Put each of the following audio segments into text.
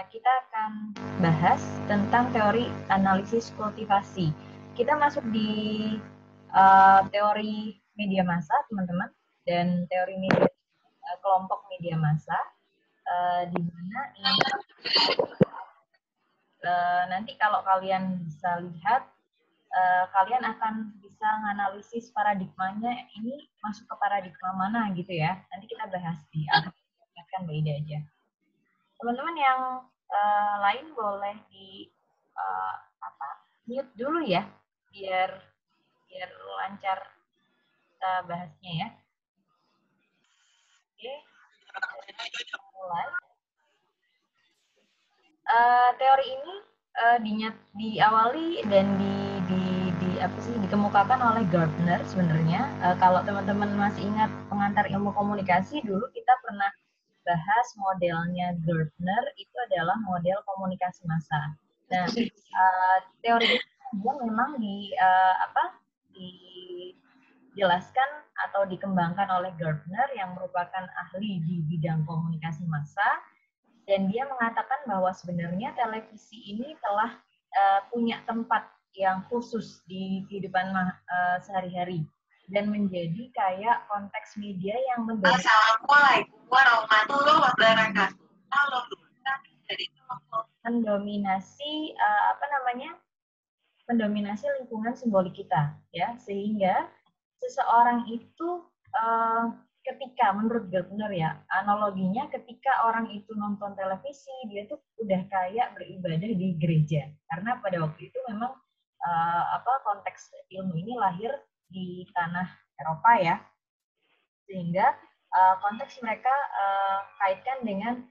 kita akan bahas tentang teori analisis kultivasi. Kita masuk di teori media massa, teman-teman, dan teori media kelompok media massa, di mana ini nanti kalau kalian bisa lihat, kalian akan bisa menganalisis paradigmanya ini masuk ke paradigma mana gitu ya. Nanti kita bahas di akan beda aja. Teman-teman yang lain boleh di mute dulu ya, biar lancar kita bahasnya ya. Oke, kita mulai. Teori ini diawali dan dikemukakan oleh Gardner sebenarnya. Kalau teman-teman masih ingat pengantar ilmu komunikasi, dulu kita pernah bahas modelnya Gardner, itu adalah model komunikasi massa. Nah, teori ini memang dijelaskan atau dikembangkan oleh Gardner yang merupakan ahli di bidang komunikasi massa, dan dia mengatakan bahwa sebenarnya televisi ini telah punya tempat yang khusus di kehidupan sehari-hari dan menjadi kayak konteks media yang Assalamualaikum warahmatullahi wabarakatuh. mendominasi lingkungan simbolik kita, ya, sehingga seseorang itu ketika menurut Gardner ya, analoginya ketika orang itu nonton televisi, dia tuh udah kayak beribadah di gereja, karena pada waktu itu memang konteks ilmu ini lahir di tanah Eropa ya, sehingga konteks mereka kaitkan dengan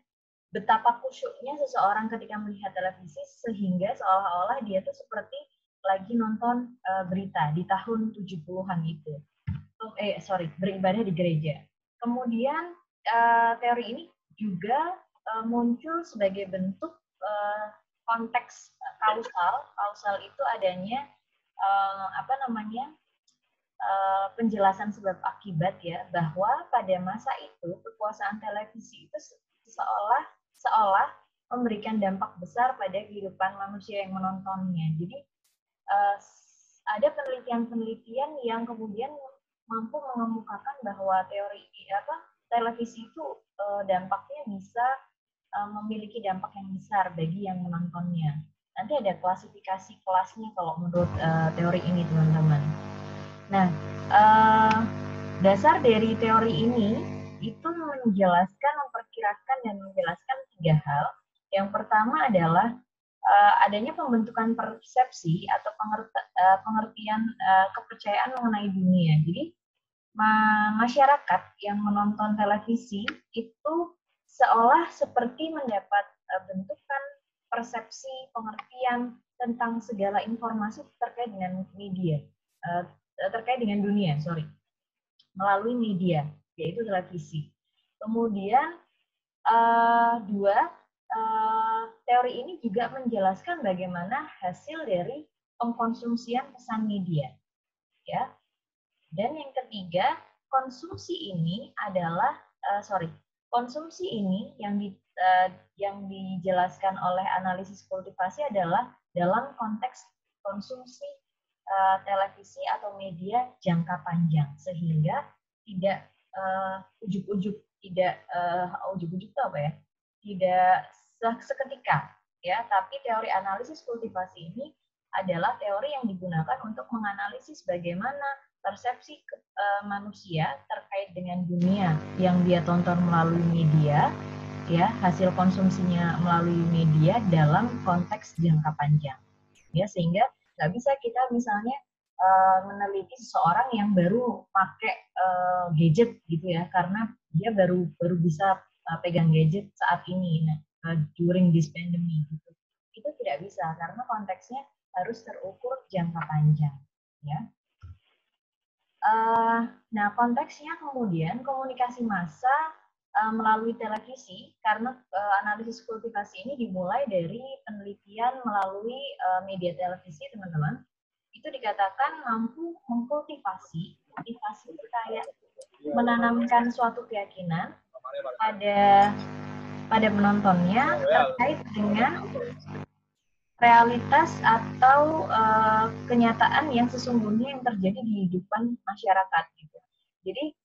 betapa khusyuknya seseorang ketika melihat televisi, sehingga seolah-olah dia tuh seperti lagi nonton berita di tahun 70-an itu. Beribadah di gereja. Kemudian teori ini juga muncul sebagai bentuk konteks kausal. Kausal itu adanya penjelasan sebab akibat ya, bahwa pada masa itu kekuasaan televisi itu seolah memberikan dampak besar pada kehidupan manusia yang menontonnya. Jadi ada penelitian-penelitian yang kemudian mampu mengemukakan bahwa televisi itu dampaknya bisa memiliki dampak yang besar bagi yang menontonnya. Nanti ada klasifikasi kelasnya kalau menurut teori ini, teman-teman. Nah, dasar dari teori ini itu memperkirakan dan menjelaskan 3 hal. Yang pertama adalah adanya pembentukan persepsi atau pengertian kepercayaan mengenai dunia. Jadi masyarakat yang menonton televisi itu seolah seperti mendapat bentukan persepsi pengertian tentang segala informasi terkait dengan dunia, melalui media, yaitu televisi. Kemudian teori ini juga menjelaskan bagaimana hasil dari pengkonsumsian pesan media, ya. Dan yang ketiga, konsumsi ini yang dijelaskan oleh analisis kultivasi adalah dalam konteks konsumsi televisi atau media jangka panjang, sehingga tidak ujuk-ujuk tidak seketika ya, tapi teori analisis kultivasi ini adalah teori yang digunakan untuk menganalisis bagaimana persepsi manusia terkait dengan dunia yang dia tonton melalui media, ya, hasil konsumsinya melalui media dalam konteks jangka panjang, ya, sehingga nggak bisa kita misalnya meneliti seseorang yang baru pakai gadget gitu ya, karena dia baru bisa pegang gadget saat ini, during this pandemic gitu. Itu tidak bisa karena konteksnya harus terukur jangka panjang, ya. Nah, konteksnya kemudian komunikasi massa melalui televisi, karena analisis kultivasi ini dimulai dari penelitian melalui media televisi, teman-teman. Itu dikatakan mampu mengkultivasi. Kultivasi itu kayak menanamkan suatu keyakinan pada pada penontonnya terkait dengan realitas atau kenyataan yang sesungguhnya yang terjadi di kehidupan masyarakat gitu. Jadi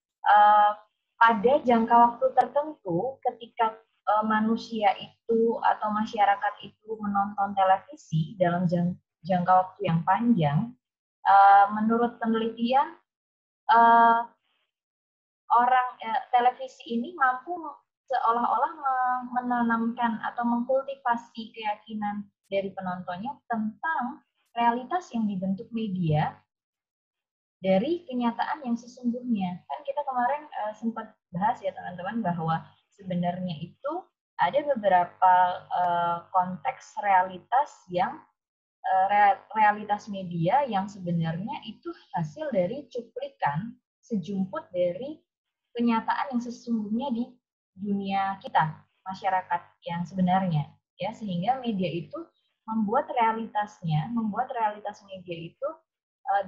pada jangka waktu tertentu ketika manusia itu atau masyarakat itu menonton televisi dalam jangka waktu yang panjang, menurut penelitian televisi ini mampu seolah-olah menanamkan atau mengkultivasi keyakinan dari penontonnya tentang realitas yang dibentuk media dari kenyataan yang sesungguhnya. Kan kita kemarin sempat bahas ya teman-teman bahwa sebenarnya itu ada beberapa konteks realitas yang realitas media yang sebenarnya itu hasil dari cuplikan sejumput dari kenyataan yang sesungguhnya di dunia kita, masyarakat yang sebenarnya, ya, sehingga media itu membuat realitas media itu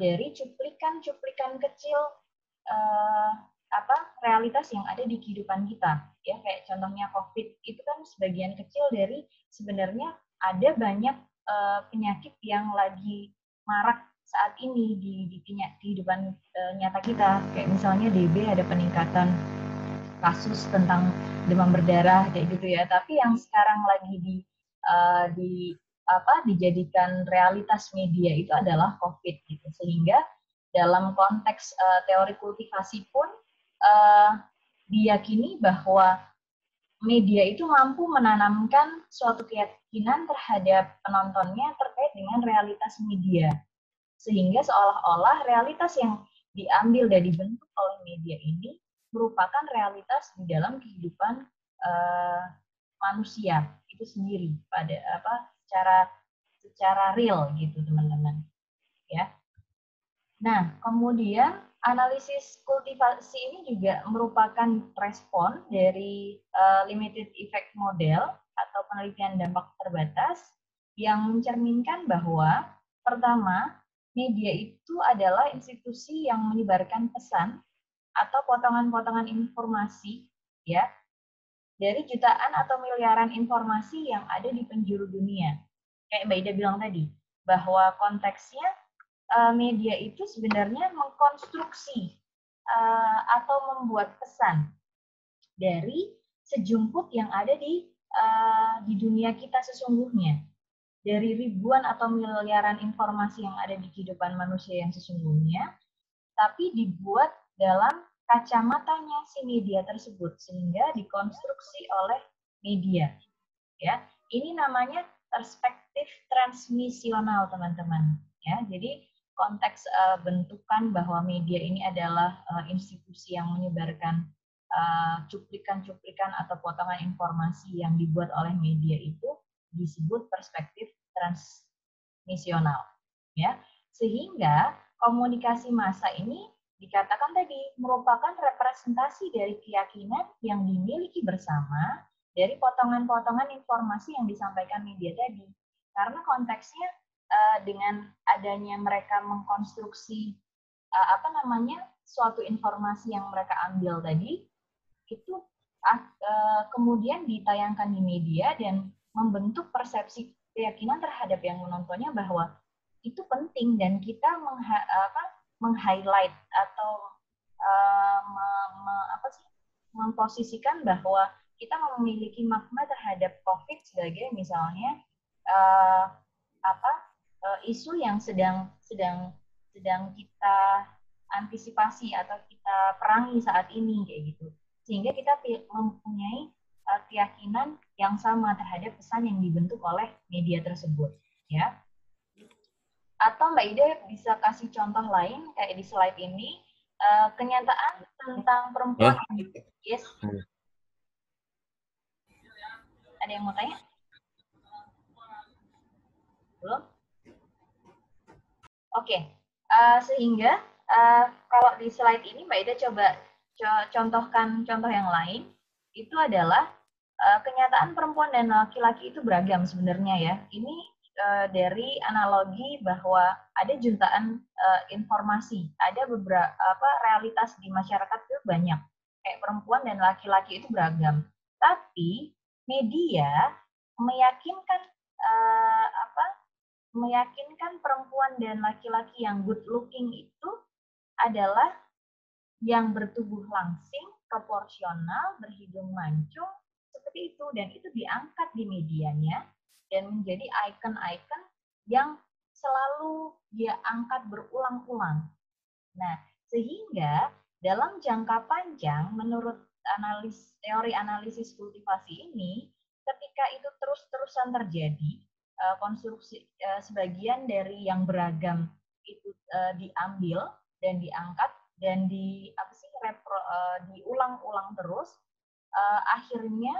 dari cuplikan-cuplikan kecil realitas yang ada di kehidupan kita, ya, kayak contohnya COVID itu kan sebagian kecil dari sebenarnya ada banyak penyakit yang lagi marak saat ini di kehidupan nyata kita, kayak misalnya DB ada peningkatan kasus tentang demam berdarah kayak gitu ya. Tapi yang sekarang lagi dijadikan realitas media itu adalah COVID gitu. Sehingga dalam konteks teori kultivasi pun diyakini bahwa media itu mampu menanamkan suatu keyakinan terhadap penontonnya terkait dengan realitas media. Sehingga seolah-olah realitas yang diambil dan dibentuk oleh media ini merupakan realitas di dalam kehidupan manusia itu sendiri secara real gitu teman-teman, ya. Nah, kemudian analisis kultivasi ini juga merupakan respon dari limited effect model atau penelitian dampak terbatas yang mencerminkan bahwa pertama, media itu adalah institusi yang menyebarkan pesan atau potongan-potongan informasi, ya, dari jutaan atau miliaran informasi yang ada di penjuru dunia. Kayak Mbak Ida bilang tadi, bahwa konteksnya media itu sebenarnya mengkonstruksi atau membuat pesan dari sejumput yang ada di dunia kita sesungguhnya. Dari ribuan atau miliaran informasi yang ada di kehidupan manusia yang sesungguhnya, tapi dibuat dalam kacamatanya si media tersebut sehingga dikonstruksi oleh media, ya. Ini namanya perspektif transmisional teman-teman, ya. Jadi konteks bentukan bahwa media ini adalah institusi yang menyebarkan cuplikan-cuplikan atau potongan informasi yang dibuat oleh media itu disebut perspektif transmisional, ya. Sehingga komunikasi massa ini dikatakan tadi merupakan representasi dari keyakinan yang dimiliki bersama dari potongan-potongan informasi yang disampaikan media tadi. Karena konteksnya dengan adanya mereka mengkonstruksi suatu informasi yang mereka ambil tadi, itu kemudian ditayangkan di media dan membentuk persepsi keyakinan terhadap yang menontonnya bahwa itu penting dan kita meng-highlight atau memposisikan bahwa kita memiliki makna terhadap COVID sebagai misalnya isu yang sedang kita antisipasi atau kita perangi saat ini kayak gitu. Sehingga kita mempunyai keyakinan yang sama terhadap pesan yang dibentuk oleh media tersebut, ya. Atau Mbak Ida bisa kasih contoh lain kayak di slide ini, kenyataan tentang perempuan. Yes. Ada yang mau tanya? Belum? Oke. Sehingga kalau di slide ini Mbak Ida coba contohkan contoh yang lain, itu adalah kenyataan perempuan dan laki-laki itu beragam sebenarnya ya. Ini dari analogi bahwa ada jutaan informasi, ada beberapa realitas di masyarakat itu banyak, kayak perempuan dan laki-laki itu beragam. Tapi media meyakinkan meyakinkan perempuan dan laki-laki yang good looking itu adalah yang bertubuh langsing, proporsional, berhidung mancung, seperti itu. Dan itu diangkat di medianya dan menjadi ikon-ikon yang selalu dia angkat berulang-ulang. Nah, sehingga dalam jangka panjang, menurut teori analisis kultivasi ini, ketika itu terus-terusan terjadi, konstruksi sebagian dari yang beragam itu diambil dan diangkat dan diulang-ulang terus, akhirnya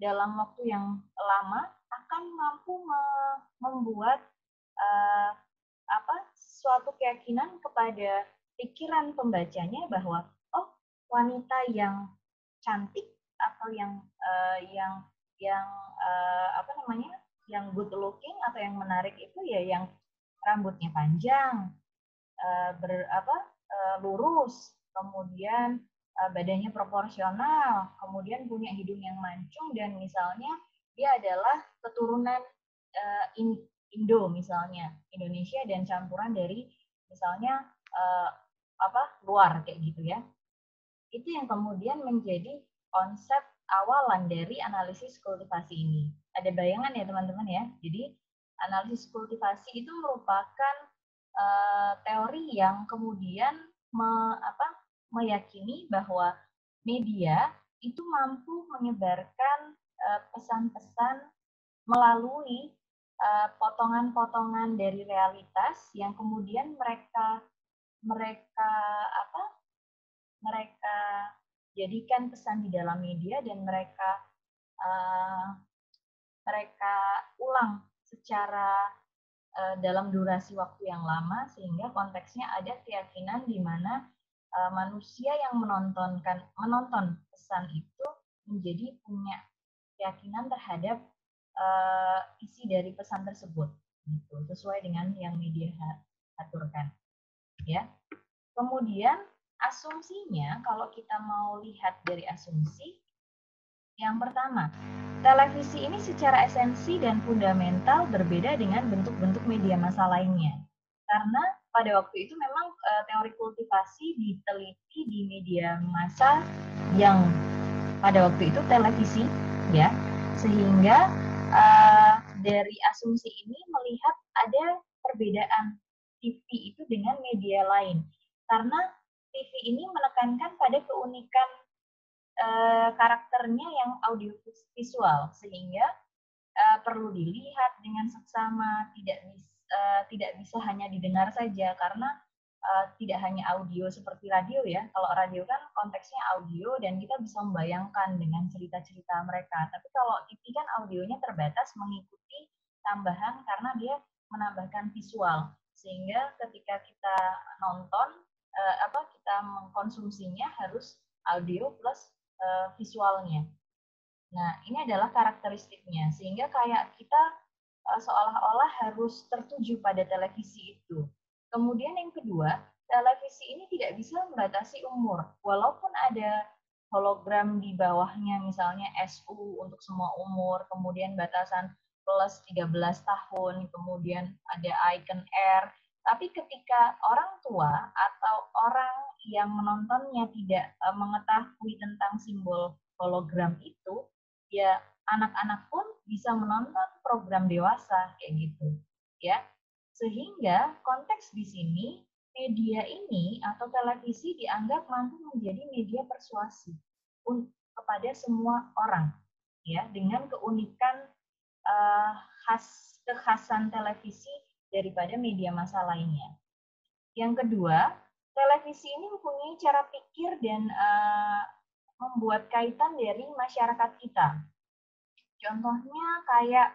dalam waktu yang lama akan mampu membuat suatu keyakinan kepada pikiran pembacanya bahwa oh, wanita yang cantik atau yang yang good looking atau yang menarik itu ya yang rambutnya panjang, lurus, kemudian badannya proporsional, kemudian punya hidung yang mancung, dan misalnya dia adalah keturunan Indo misalnya, Indonesia dan campuran dari misalnya luar kayak gitu ya. Itu yang kemudian menjadi konsep awalan dari analisis kultivasi ini. Ada bayangan ya teman-teman ya. Jadi analisis kultivasi itu merupakan teori yang kemudian meyakini bahwa media itu mampu menyebarkan pesan-pesan melalui potongan-potongan dari realitas yang kemudian mereka jadikan pesan di dalam media dan mereka ulang secara dalam durasi waktu yang lama, sehingga konteksnya ada keyakinan di mana manusia yang menonton pesan itu menjadi punya keyakinan terhadap isi dari pesan tersebut, gitu, sesuai dengan yang media aturkan, ya. Kemudian asumsinya, kalau kita mau lihat dari asumsi, yang pertama, televisi ini secara esensi dan fundamental berbeda dengan bentuk-bentuk media massa lainnya. Karena pada waktu itu memang teori kultivasi diteliti di media massa yang pada waktu itu televisi, ya, sehingga dari asumsi ini melihat ada perbedaan TV itu dengan media lain, karena TV ini menekankan pada keunikan karakternya yang audiovisual, sehingga perlu dilihat dengan seksama, tidak bisa hanya didengar saja, karena tidak hanya audio seperti radio ya. Kalau radio kan konteksnya audio dan kita bisa membayangkan dengan cerita-cerita mereka. Tapi kalau TV kan audionya terbatas mengikuti tambahan karena dia menambahkan visual. Sehingga ketika kita nonton, kita mengkonsumsinya harus audio plus visualnya. Nah, ini adalah karakteristiknya. Sehingga kayak kita seolah-olah harus tertuju pada televisi itu. Kemudian yang kedua, televisi ini tidak bisa membatasi umur. Walaupun ada hologram di bawahnya, misalnya SU untuk semua umur, kemudian batasan plus 13 tahun, kemudian ada icon R. Tapi ketika orang tua atau orang yang menontonnya tidak mengetahui tentang simbol hologram itu, ya anak-anak pun bisa menonton program dewasa kayak gitu, ya. Sehingga konteks di sini media ini atau televisi dianggap mampu menjadi media persuasi kepada semua orang, ya, dengan keunikan kekhasan televisi daripada media massa lainnya. Yang kedua, televisi ini mempunyai cara pikir dan membuat kaitan dari masyarakat kita. Contohnya kayak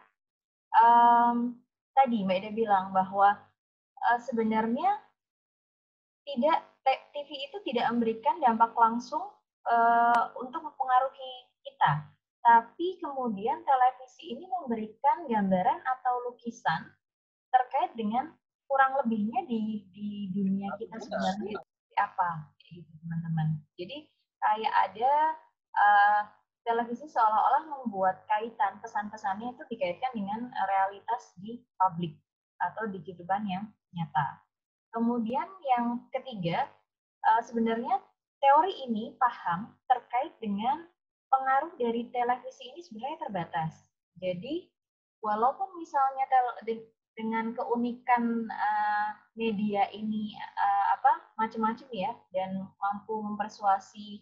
tadi Mbak Ida bilang bahwa sebenarnya TV itu tidak memberikan dampak langsung untuk mempengaruhi kita, tapi kemudian televisi ini memberikan gambaran atau lukisan terkait dengan kurang lebihnya di dunia kita sebenarnya apa, gitu teman-teman. Jadi kayak ada televisi seolah-olah membuat kaitan pesan-pesannya itu dikaitkan dengan realitas di publik atau di kehidupan yang nyata. Kemudian yang ketiga, sebenarnya teori ini paham terkait dengan pengaruh dari televisi ini sebenarnya terbatas. Jadi, walaupun misalnya dengan keunikan media ini macam-macam ya, dan mampu mempersuasi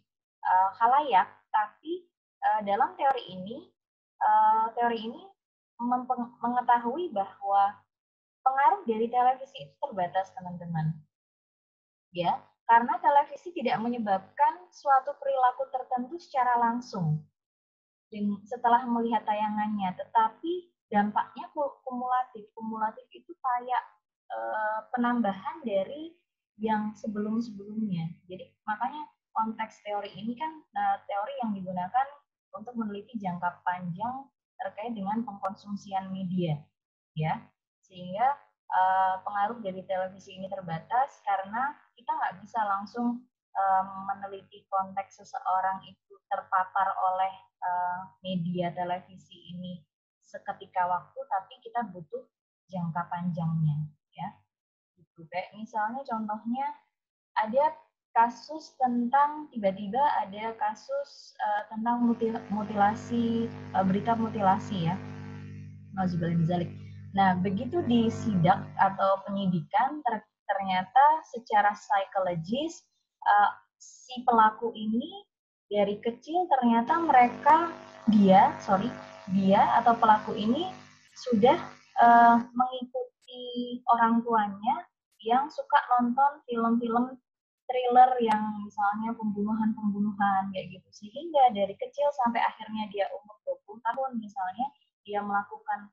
khalayak, tapi dalam teori ini mengetahui bahwa pengaruh dari televisi itu terbatas, teman-teman. Ya, karena televisi tidak menyebabkan suatu perilaku tertentu secara langsung setelah melihat tayangannya, tetapi dampaknya kumulatif. Kumulatif itu kayak penambahan dari yang sebelum-sebelumnya. Jadi makanya konteks teori ini kan teori yang digunakan untuk meneliti jangka panjang terkait dengan pengkonsumsian media, ya, sehingga pengaruh dari televisi ini terbatas karena kita nggak bisa langsung meneliti konteks seseorang itu terpapar oleh media televisi ini seketika waktu, tapi kita butuh jangka panjangnya, ya. Gitu. Kayak misalnya contohnya ada kasus tentang tiba-tiba ada kasus tentang mutilasi, berita mutilasi ya. Nah, begitu disidak atau penyidikan, ternyata secara psikologis si pelaku ini dari kecil ternyata dia atau pelaku ini sudah mengikuti orang tuanya yang suka nonton film-film thriller yang misalnya pembunuhan kayak gitu, sehingga dari kecil sampai akhirnya dia umur 20 tahun misalnya dia melakukan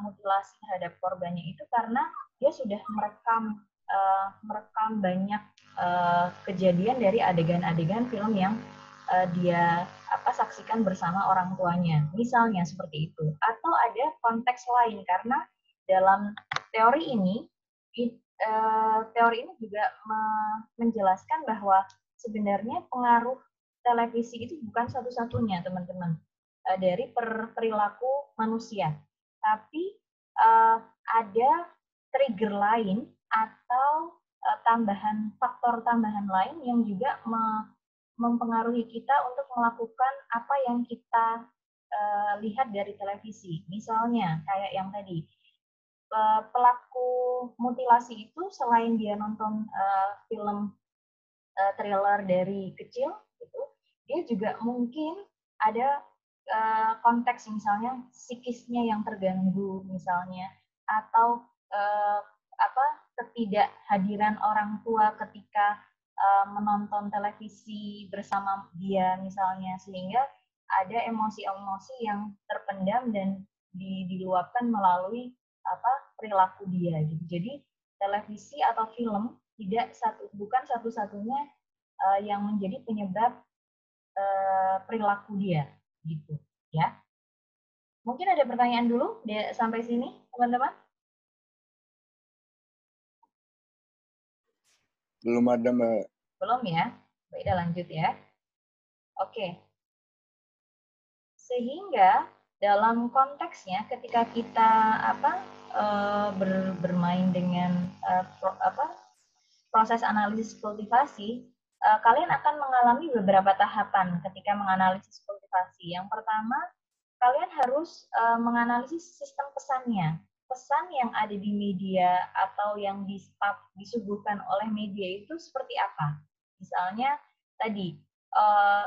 mutilasi terhadap korbannya itu karena dia sudah merekam banyak kejadian dari adegan-adegan film yang dia saksikan bersama orang tuanya, misalnya seperti itu. Atau ada konteks lain karena dalam teori ini juga menjelaskan bahwa sebenarnya pengaruh televisi itu bukan satu-satunya, teman-teman, dari perilaku manusia, tapi ada trigger lain atau faktor tambahan lain yang juga mempengaruhi kita untuk melakukan apa yang kita lihat dari televisi. Misalnya kayak yang tadi, pelaku mutilasi itu selain dia nonton film thriller dari kecil gitu, dia juga mungkin ada konteks misalnya psikisnya yang terganggu misalnya, atau ketidakhadiran orang tua ketika menonton televisi bersama dia misalnya, sehingga ada emosi-emosi yang terpendam dan diluapkan melalui perilaku dia gitu. Jadi televisi atau film bukan satu-satunya yang menjadi penyebab perilaku dia gitu, ya. Mungkin ada pertanyaan dulu sampai sini, teman-teman? Belum ada, Mbak. Belum ya? Baik, lanjut ya. Oke. Sehingga dalam konteksnya ketika kita bermain dengan proses analisis kultivasi, kalian akan mengalami beberapa tahapan ketika menganalisis kultivasi. Yang pertama, kalian harus menganalisis sistem pesannya. Pesan yang ada di media atau yang disuguhkan oleh media itu seperti apa? Misalnya tadi,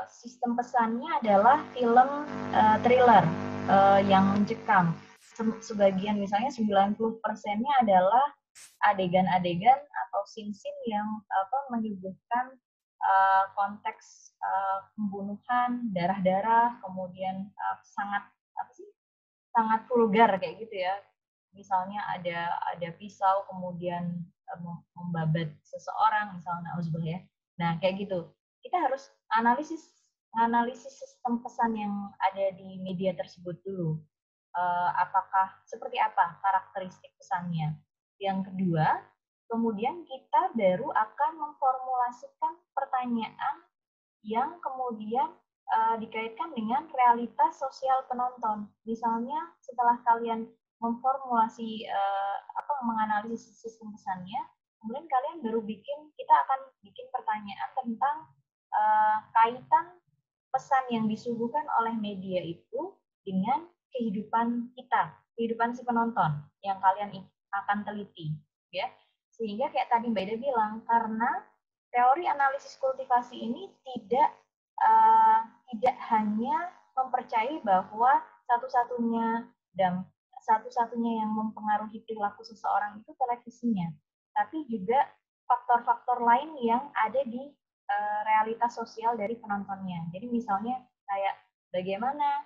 sistem pesannya adalah film thriller yang mencekam. Sebagian misalnya 90%-nya adalah adegan-adegan atau scene-scene yang menyuguhkan konteks pembunuhan, darah-darah, kemudian sangat vulgar kayak gitu ya. Misalnya ada pisau kemudian membabat seseorang misalnya, ya. Nah, kayak gitu. Kita harus analisis sistem pesan yang ada di media tersebut dulu. Apakah seperti apa karakteristik pesannya. Yang kedua, kemudian kita baru akan memformulasikan pertanyaan yang kemudian dikaitkan dengan realitas sosial penonton. Misalnya setelah kalian memformulasi menganalisis sistem pesannya, kemudian kalian baru kita akan bikin pertanyaan tentang kaitan pesan yang disuguhkan oleh media itu dengan kehidupan kita, kehidupan si penonton yang kalian akan teliti, ya. Sehingga kayak tadi Mbak Ida bilang, karena teori analisis kultivasi ini tidak hanya mempercayai bahwa satu-satunya yang mempengaruhi perilaku seseorang itu televisinya, tapi juga faktor-faktor lain yang ada di realitas sosial dari penontonnya. Jadi misalnya kayak bagaimana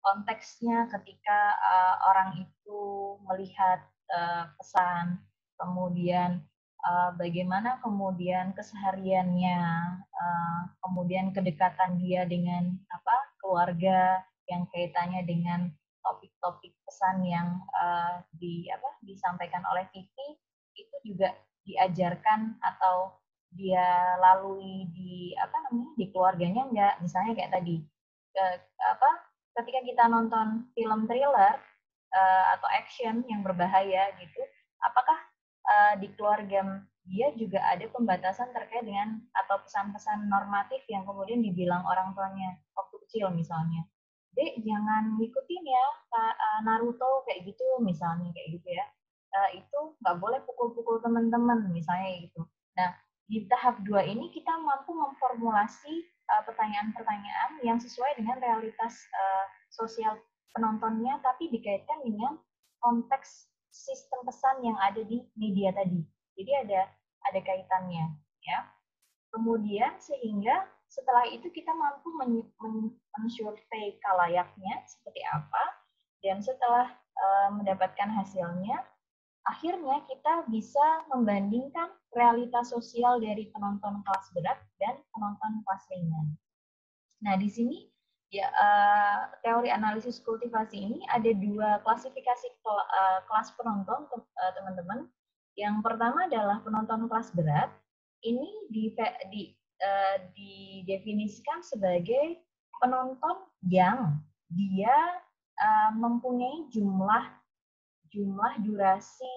konteksnya ketika orang itu melihat pesan, kemudian bagaimana kemudian kesehariannya, kemudian kedekatan dia dengan keluarga yang kaitannya dengan topik-topik pesan yang disampaikan oleh TV, itu juga diajarkan atau dia lalui di keluarganya enggak. Misalnya kayak tadi ketika kita nonton film thriller atau action yang berbahaya gitu, apakah di keluarga dia juga ada pembatasan terkait dengan atau pesan-pesan normatif yang kemudian dibilang orang tuanya waktu kecil misalnya, Dek jangan ngikutin ya Naruto kayak gitu misalnya, kayak gitu ya, itu nggak boleh pukul-pukul teman-teman misalnya gitu. Nah, di tahap 2 ini kita mampu memformulasi pertanyaan-pertanyaan yang sesuai dengan realitas sosial penontonnya, tapi dikaitkan dengan konteks sistem pesan yang ada di media tadi. Jadi ada kaitannya, ya. Kemudian sehingga setelah itu kita mampu mensurvei kalayaknya seperti apa, dan setelah mendapatkan hasilnya, akhirnya kita bisa membandingkan realitas sosial dari penonton kelas berat dan penonton kelas ringan. Nah, di sini ya teori analisis kultivasi ini ada 2 klasifikasi kelas penonton, teman-teman. Yang pertama adalah penonton kelas berat. Ini didefinisikan sebagai penonton yang dia mempunyai jumlah durasi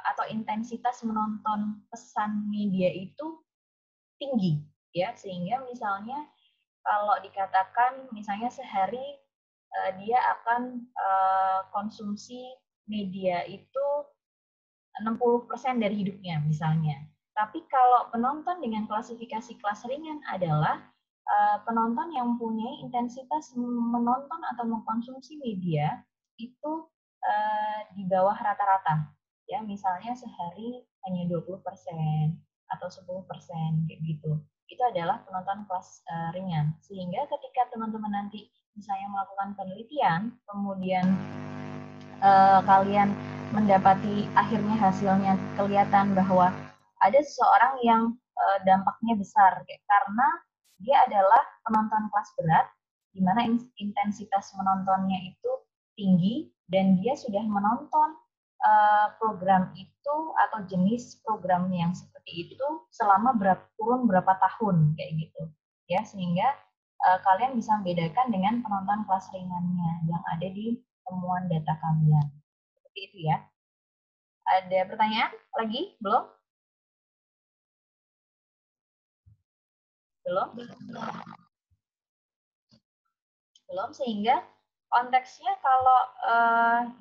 atau intensitas menonton pesan media itu tinggi, ya, sehingga misalnya kalau dikatakan misalnya sehari dia akan konsumsi media itu 60% dari hidupnya misalnya. Tapi kalau penonton dengan klasifikasi kelas ringan adalah penonton yang mempunyai intensitas menonton atau mengkonsumsi media itu di bawah rata-rata. Ya, misalnya sehari hanya 20% atau 10% kayak gitu. Itu adalah penonton kelas ringan. Sehingga ketika teman-teman nanti misalnya melakukan penelitian, kemudian kalian mendapati akhirnya hasilnya kelihatan bahwa ada seseorang yang dampaknya besar karena dia adalah penonton kelas berat, di mana intensitas menontonnya itu tinggi dan dia sudah menonton program itu atau jenis program yang seperti itu selama kurun berapa tahun kayak gitu, ya, sehingga kalian bisa membedakan dengan penonton kelas ringannya yang ada di temuan data kalian. Seperti itu ya. Ada pertanyaan lagi? Belum? Belum, sehingga konteksnya kalau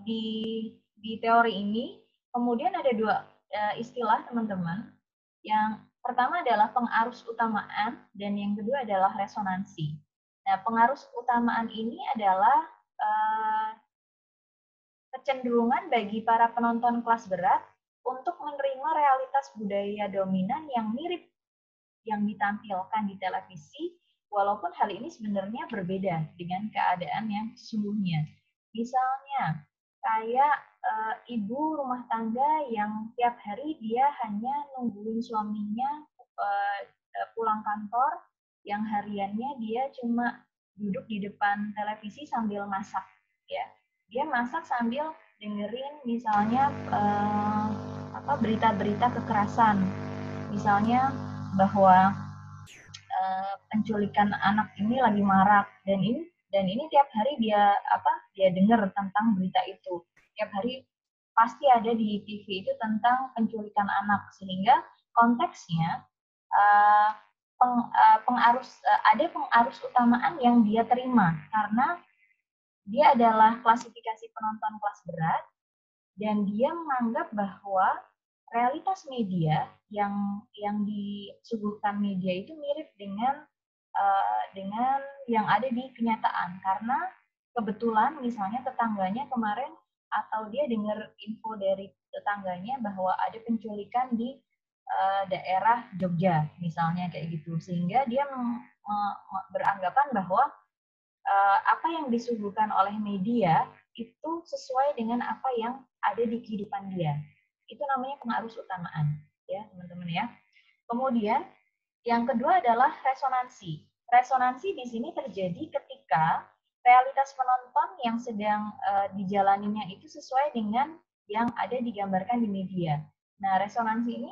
di teori ini kemudian ada 2 istilah teman-teman. Yang pertama adalah pengarus utamaan dan yang kedua adalah resonansi. Nah, pengarus utamaan ini adalah kecenderungan bagi para penonton kelas berat untuk menerima realitas budaya dominan yang mirip yang ditampilkan di televisi, walaupun hal ini sebenarnya berbeda dengan keadaan yang sesungguhnya. Misalnya, kayak ibu rumah tangga yang tiap hari dia hanya nungguin suaminya pulang kantor, yang hariannya dia cuma duduk di depan televisi sambil masak, ya. Dia masak sambil dengerin misalnya berita-berita kekerasan, misalnya bahwa penculikan anak ini lagi marak, dan ini tiap hari dia dengar tentang berita itu. Tiap hari pasti ada di TV itu tentang penculikan anak, sehingga konteksnya uh, ada pengarus utamaan yang dia terima karena dia adalah klasifikasi penonton kelas berat, dan dia menganggap bahwa realitas media yang disuguhkan media itu mirip dengan yang ada di kenyataan, karena kebetulan misalnya tetangganya kemarin, atau dia dengar info dari tetangganya bahwa ada penculikan di daerah Jogja misalnya kayak gitu, sehingga dia beranggapan bahwa apa yang disuguhkan oleh media itu sesuai dengan apa yang ada di kehidupan dia. Itu namanya pengarus utamaan, ya teman-teman ya. Kemudian yang kedua adalah resonansi. Resonansi di sini terjadi ketika realitas penonton yang sedang dijalaninya itu sesuai dengan yang ada digambarkan di media. Nah, resonansi ini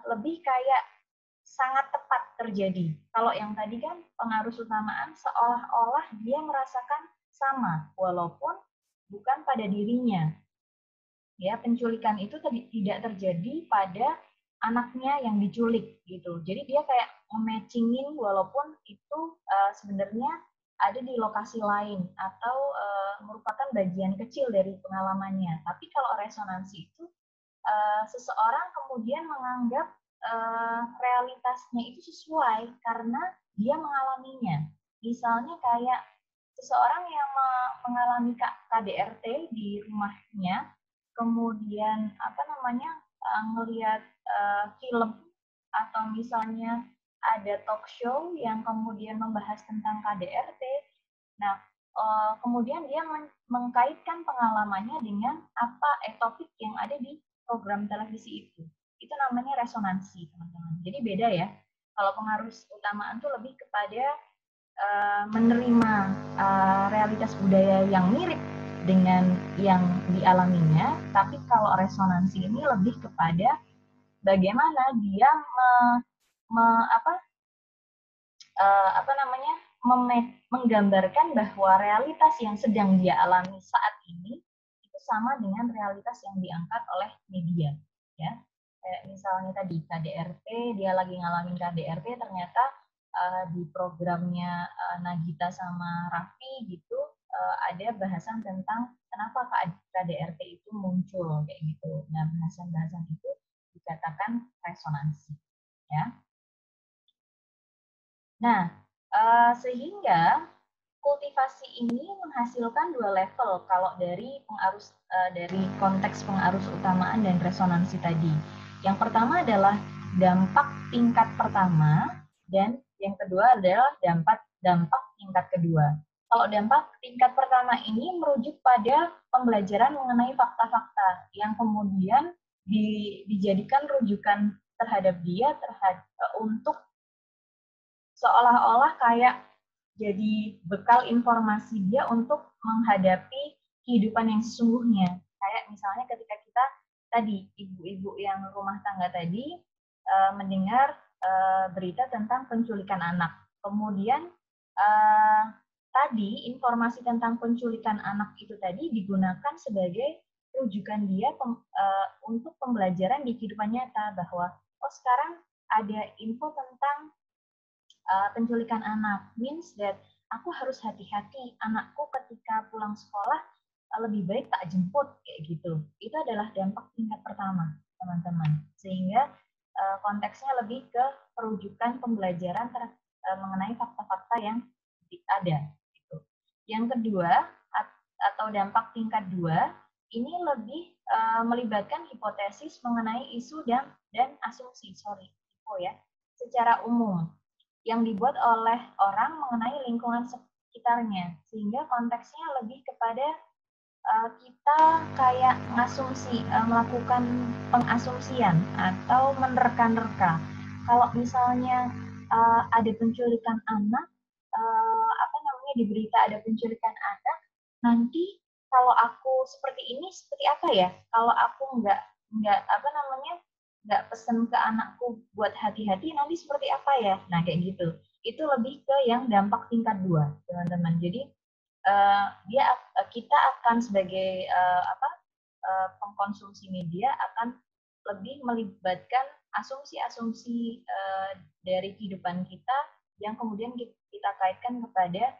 lebih kayak sangat tepat terjadi. Kalau yang tadi kan pengarus utamaan seolah-olah dia merasakan sama, walaupun bukan pada dirinya. Ya, penculikan itu tidak terjadi pada anaknya yang diculik gitu. Jadi dia kayak matchingin walaupun itu sebenarnya ada di lokasi lain atau merupakan bagian kecil dari pengalamannya. Tapi kalau resonansi itu seseorang kemudian menganggap realitasnya itu sesuai karena dia mengalaminya. Misalnya kayak seseorang yang mengalami KDRT di rumahnya, kemudian ngelihat film, atau misalnya ada talk show yang kemudian membahas tentang KDRT. Nah, kemudian dia mengkaitkan pengalamannya dengan topik yang ada di program televisi itu. Itu namanya resonansi, teman-teman. Jadi beda ya. Kalau pengarus utamaan itu lebih kepada menerima realitas budaya yang mirip dengan yang dialaminya, tapi kalau resonansi ini lebih kepada bagaimana dia menggambarkan bahwa realitas yang sedang dia alami saat ini itu sama dengan realitas yang diangkat oleh media, ya. Kayak misalnya tadi KDRT, dia lagi ngalamin KDRT, ternyata di programnya Nagita sama Raffi gitu ada bahasan tentang kenapa KDRT itu muncul kayak gitu. Nah, bahasan-bahasan itu dikatakan resonansi, ya. Nah, sehingga kultivasi ini menghasilkan dua level kalau dari konteks pengarus utamaan dan resonansi tadi. Yang pertama adalah dampak tingkat pertama, dan yang kedua adalah dampak tingkat kedua. Kalau dampak tingkat pertama ini merujuk pada pembelajaran mengenai fakta-fakta yang kemudian dijadikan rujukan terhadap dia untuk seolah-olah kayak jadi bekal informasi dia untuk menghadapi kehidupan yang sesungguhnya. Kayak misalnya ketika kita tadi, ibu-ibu yang rumah tangga tadi mendengar berita tentang penculikan anak. Kemudian tadi informasi tentang penculikan anak itu tadi digunakan sebagai rujukan dia untuk pembelajaran di kehidupan nyata, bahwa sekarang ada info tentang penculikan anak, means that aku harus hati-hati, anakku ketika pulang sekolah lebih baik tak jemput kayak gitu. Itu adalah dampak tingkat pertama, teman-teman. Sehingga konteksnya lebih ke perujukan pembelajaran mengenai fakta-fakta yang ada. Gitu. Yang kedua atau dampak tingkat 2 ini lebih melibatkan hipotesis mengenai isu dan asumsi, secara umum yang dibuat oleh orang mengenai lingkungan sekitarnya, sehingga konteksnya lebih kepada kita kayak melakukan pengasumsian atau menerka-nerka. Kalau misalnya ada penculikan anak, di berita ada penculikan anak, nanti kalau aku seperti ini seperti apa ya? Kalau aku nggak nggak pesen ke anakku buat hati-hati, nanti seperti apa ya? Nah, kayak gitu. Itu lebih ke yang dampak tingkat 2, teman-teman. Jadi kita akan sebagai pengkonsumsi media akan lebih melibatkan asumsi-asumsi dari kehidupan kita yang kemudian kita kaitkan kepada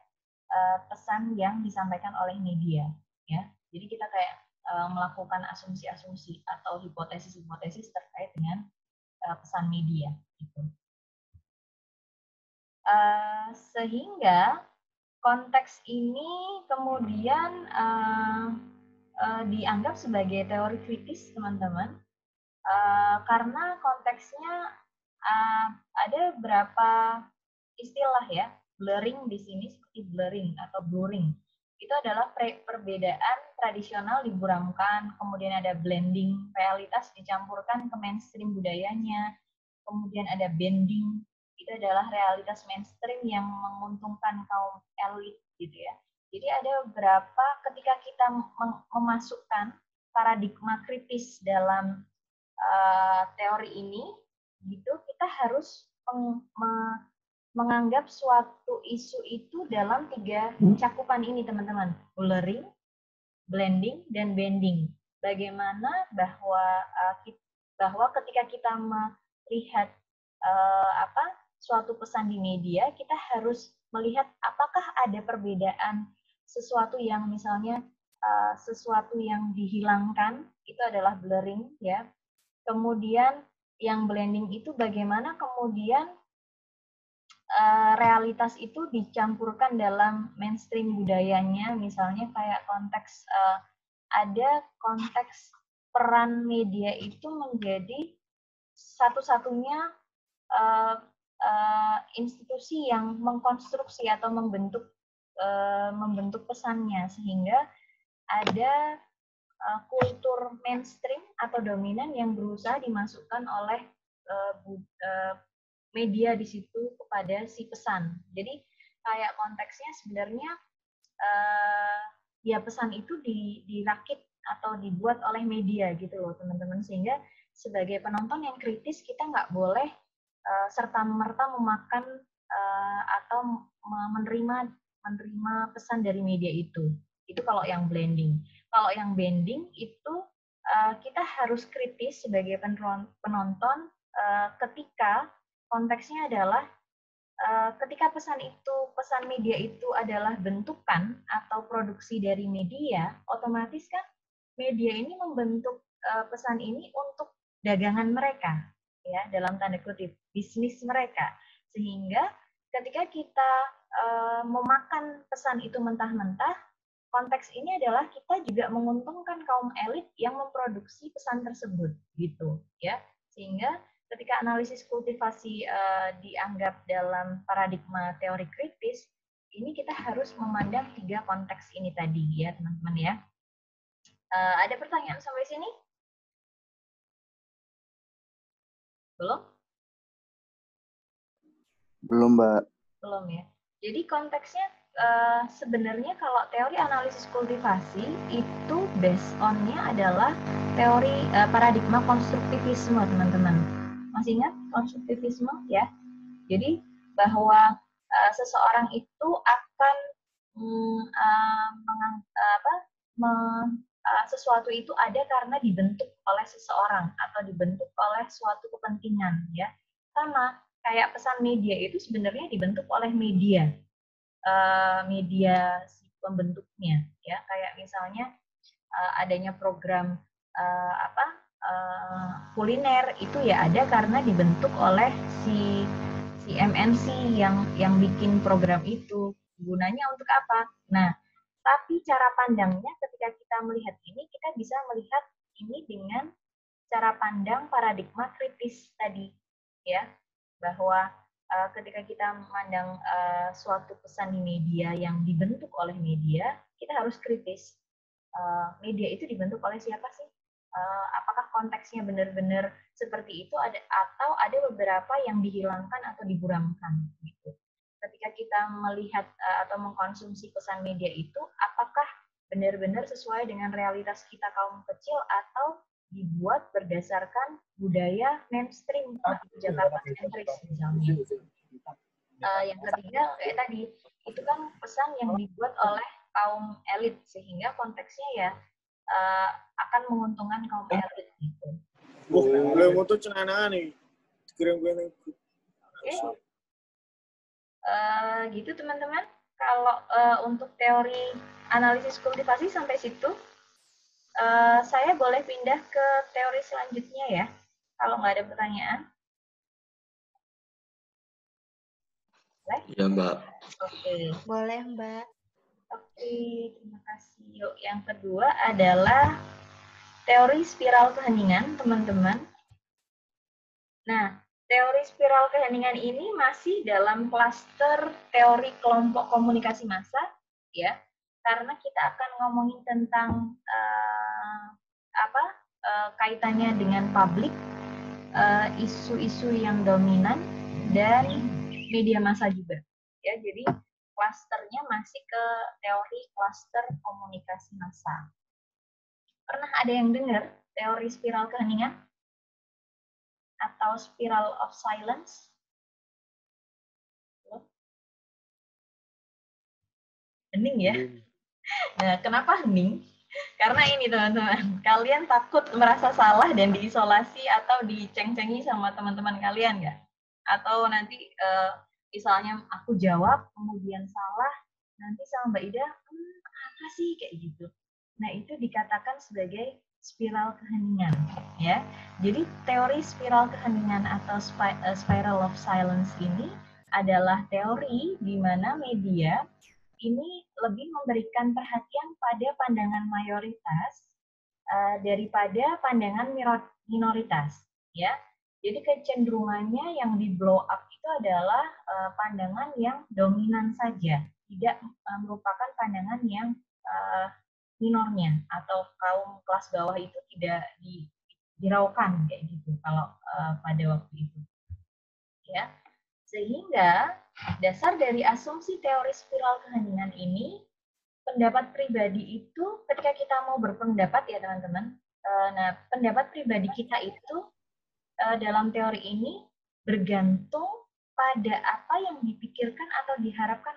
pesan yang disampaikan oleh media, ya. Jadi kita kayak melakukan asumsi-asumsi atau hipotesis-hipotesis terkait dengan pesan media, gitu. Sehingga konteks ini kemudian dianggap sebagai teori kritis, teman-teman, karena konteksnya ada beberapa istilah ya, blurring di sini seperti blurring atau blurring. Itu adalah perbedaan tradisional diburamkan, kemudian ada blending, realitas dicampurkan ke mainstream budayanya, kemudian ada bending, itu adalah realitas mainstream yang menguntungkan kaum elit gitu ya. Jadi ada beberapa ketika kita memasukkan paradigma kritis dalam teori ini, gitu kita harus menganggap suatu isu itu dalam 3 cakupan ini, teman-teman. Blurring, blending, dan bending. Bagaimana bahwa ketika kita melihat suatu pesan di media, kita harus melihat apakah ada perbedaan sesuatu yang misalnya sesuatu yang dihilangkan, itu adalah blurring, ya. Kemudian yang blending itu bagaimana kemudian realitas itu dicampurkan dalam mainstream budayanya, misalnya kayak konteks ada konteks peran media itu menjadi satu-satunya institusi yang mengkonstruksi atau membentuk pesannya, sehingga ada kultur mainstream atau dominan yang berusaha dimasukkan oleh media di situ kepada si pesan. Jadi kayak konteksnya sebenarnya ya pesan itu dirakit atau dibuat oleh media gitu loh, teman-teman, sehingga sebagai penonton yang kritis kita nggak boleh serta-merta memakan atau menerima pesan dari media itu. Itu kalau yang blending. Kalau yang bending itu kita harus kritis sebagai penonton ketika konteksnya adalah ketika pesan media itu adalah bentukan atau produksi dari media, otomatis kan media ini membentuk pesan ini untuk dagangan mereka, ya, dalam tanda kutip bisnis mereka. Sehingga ketika kita memakan pesan itu mentah-mentah, konteks ini adalah kita juga menguntungkan kaum elit yang memproduksi pesan tersebut, gitu, ya. Sehingga ketika analisis kultivasi dianggap dalam paradigma teori kritis, ini kita harus memandang 3 konteks ini tadi, ya, teman-teman, ya. Ada pertanyaan sampai sini? Belum? Belum, Mbak. Belum, ya. Jadi konteksnya sebenarnya kalau teori analisis kultivasi itu based on-nya adalah teori paradigma konstruktivisme, teman-teman. Masih ingat konstruktivisme, ya? Jadi bahwa seseorang itu akan sesuatu itu ada karena dibentuk oleh seseorang atau dibentuk oleh suatu kepentingan, ya. Sama kayak pesan media itu sebenarnya dibentuk oleh media, media si pembentuknya, ya. Kayak misalnya adanya program kuliner itu ya ada karena dibentuk oleh si MNC yang bikin program itu. Gunanya untuk apa? Nah, tapi cara pandangnya ketika kita melihat ini, kita bisa melihat ini dengan cara pandang paradigma kritis tadi, ya, bahwa ketika kita memandang suatu pesan di media yang dibentuk oleh media, kita harus kritis. Media itu dibentuk oleh siapa sih? Apakah konteksnya benar-benar seperti itu atau ada beberapa yang dihilangkan atau diburamkan, gitu. Ketika kita melihat atau mengkonsumsi pesan media itu, apakah benar-benar sesuai dengan realitas kita kaum kecil atau dibuat berdasarkan budaya mainstream atau Jakarta sentris misalnya. Yang ketiga kayak tadi, itu kan pesan yang dibuat oleh kaum elit sehingga konteksnya ya akan menguntungkan kaum elit gitu. Boleh moto cenana nih. Kirim gue nih. Oke. Gitu teman-teman. Kalau untuk teori analisis kultivasi sampai situ, saya boleh pindah ke teori selanjutnya ya. Kalau nggak ada pertanyaan. Boleh? Iya, Mbak. Oke. Boleh, Mbak. Oke, terima kasih. Yuk, yang kedua adalah teori spiral keheningan, teman-teman. Nah, teori spiral keheningan ini masih dalam klaster teori kelompok komunikasi massa, ya. Karena kita akan ngomongin tentang kaitannya dengan publik, isu-isu yang dominan dan media massa juga. Ya, jadi klasternya masih ke teori klaster komunikasi massa. Pernah ada yang dengar teori spiral keheningan? Atau spiral of silence? Hening ya? Nah, kenapa hening? Karena ini teman-teman, kalian takut merasa salah dan diisolasi atau diceng-cengi sama teman-teman kalian nggak? Atau nanti misalnya aku jawab, kemudian salah, nanti sama Mbak Ida, apa sih kayak gitu. Nah, itu dikatakan sebagai spiral keheningan, ya. Jadi teori spiral keheningan atau spiral of silence ini adalah teori di mana media ini lebih memberikan perhatian pada pandangan mayoritas daripada pandangan minoritas, ya. Jadi kecenderungannya yang di blow up itu adalah pandangan yang dominan saja, tidak merupakan pandangan yang minornya atau kaum kelas bawah itu tidak diraukan kayak gitu kalau pada waktu itu, ya. Sehingga dasar dari asumsi teori spiral keheningan ini, pendapat pribadi itu ketika kita mau berpendapat ya teman-teman, nah pendapat pribadi kita itu dalam teori ini bergantung pada apa yang dipikirkan atau diharapkan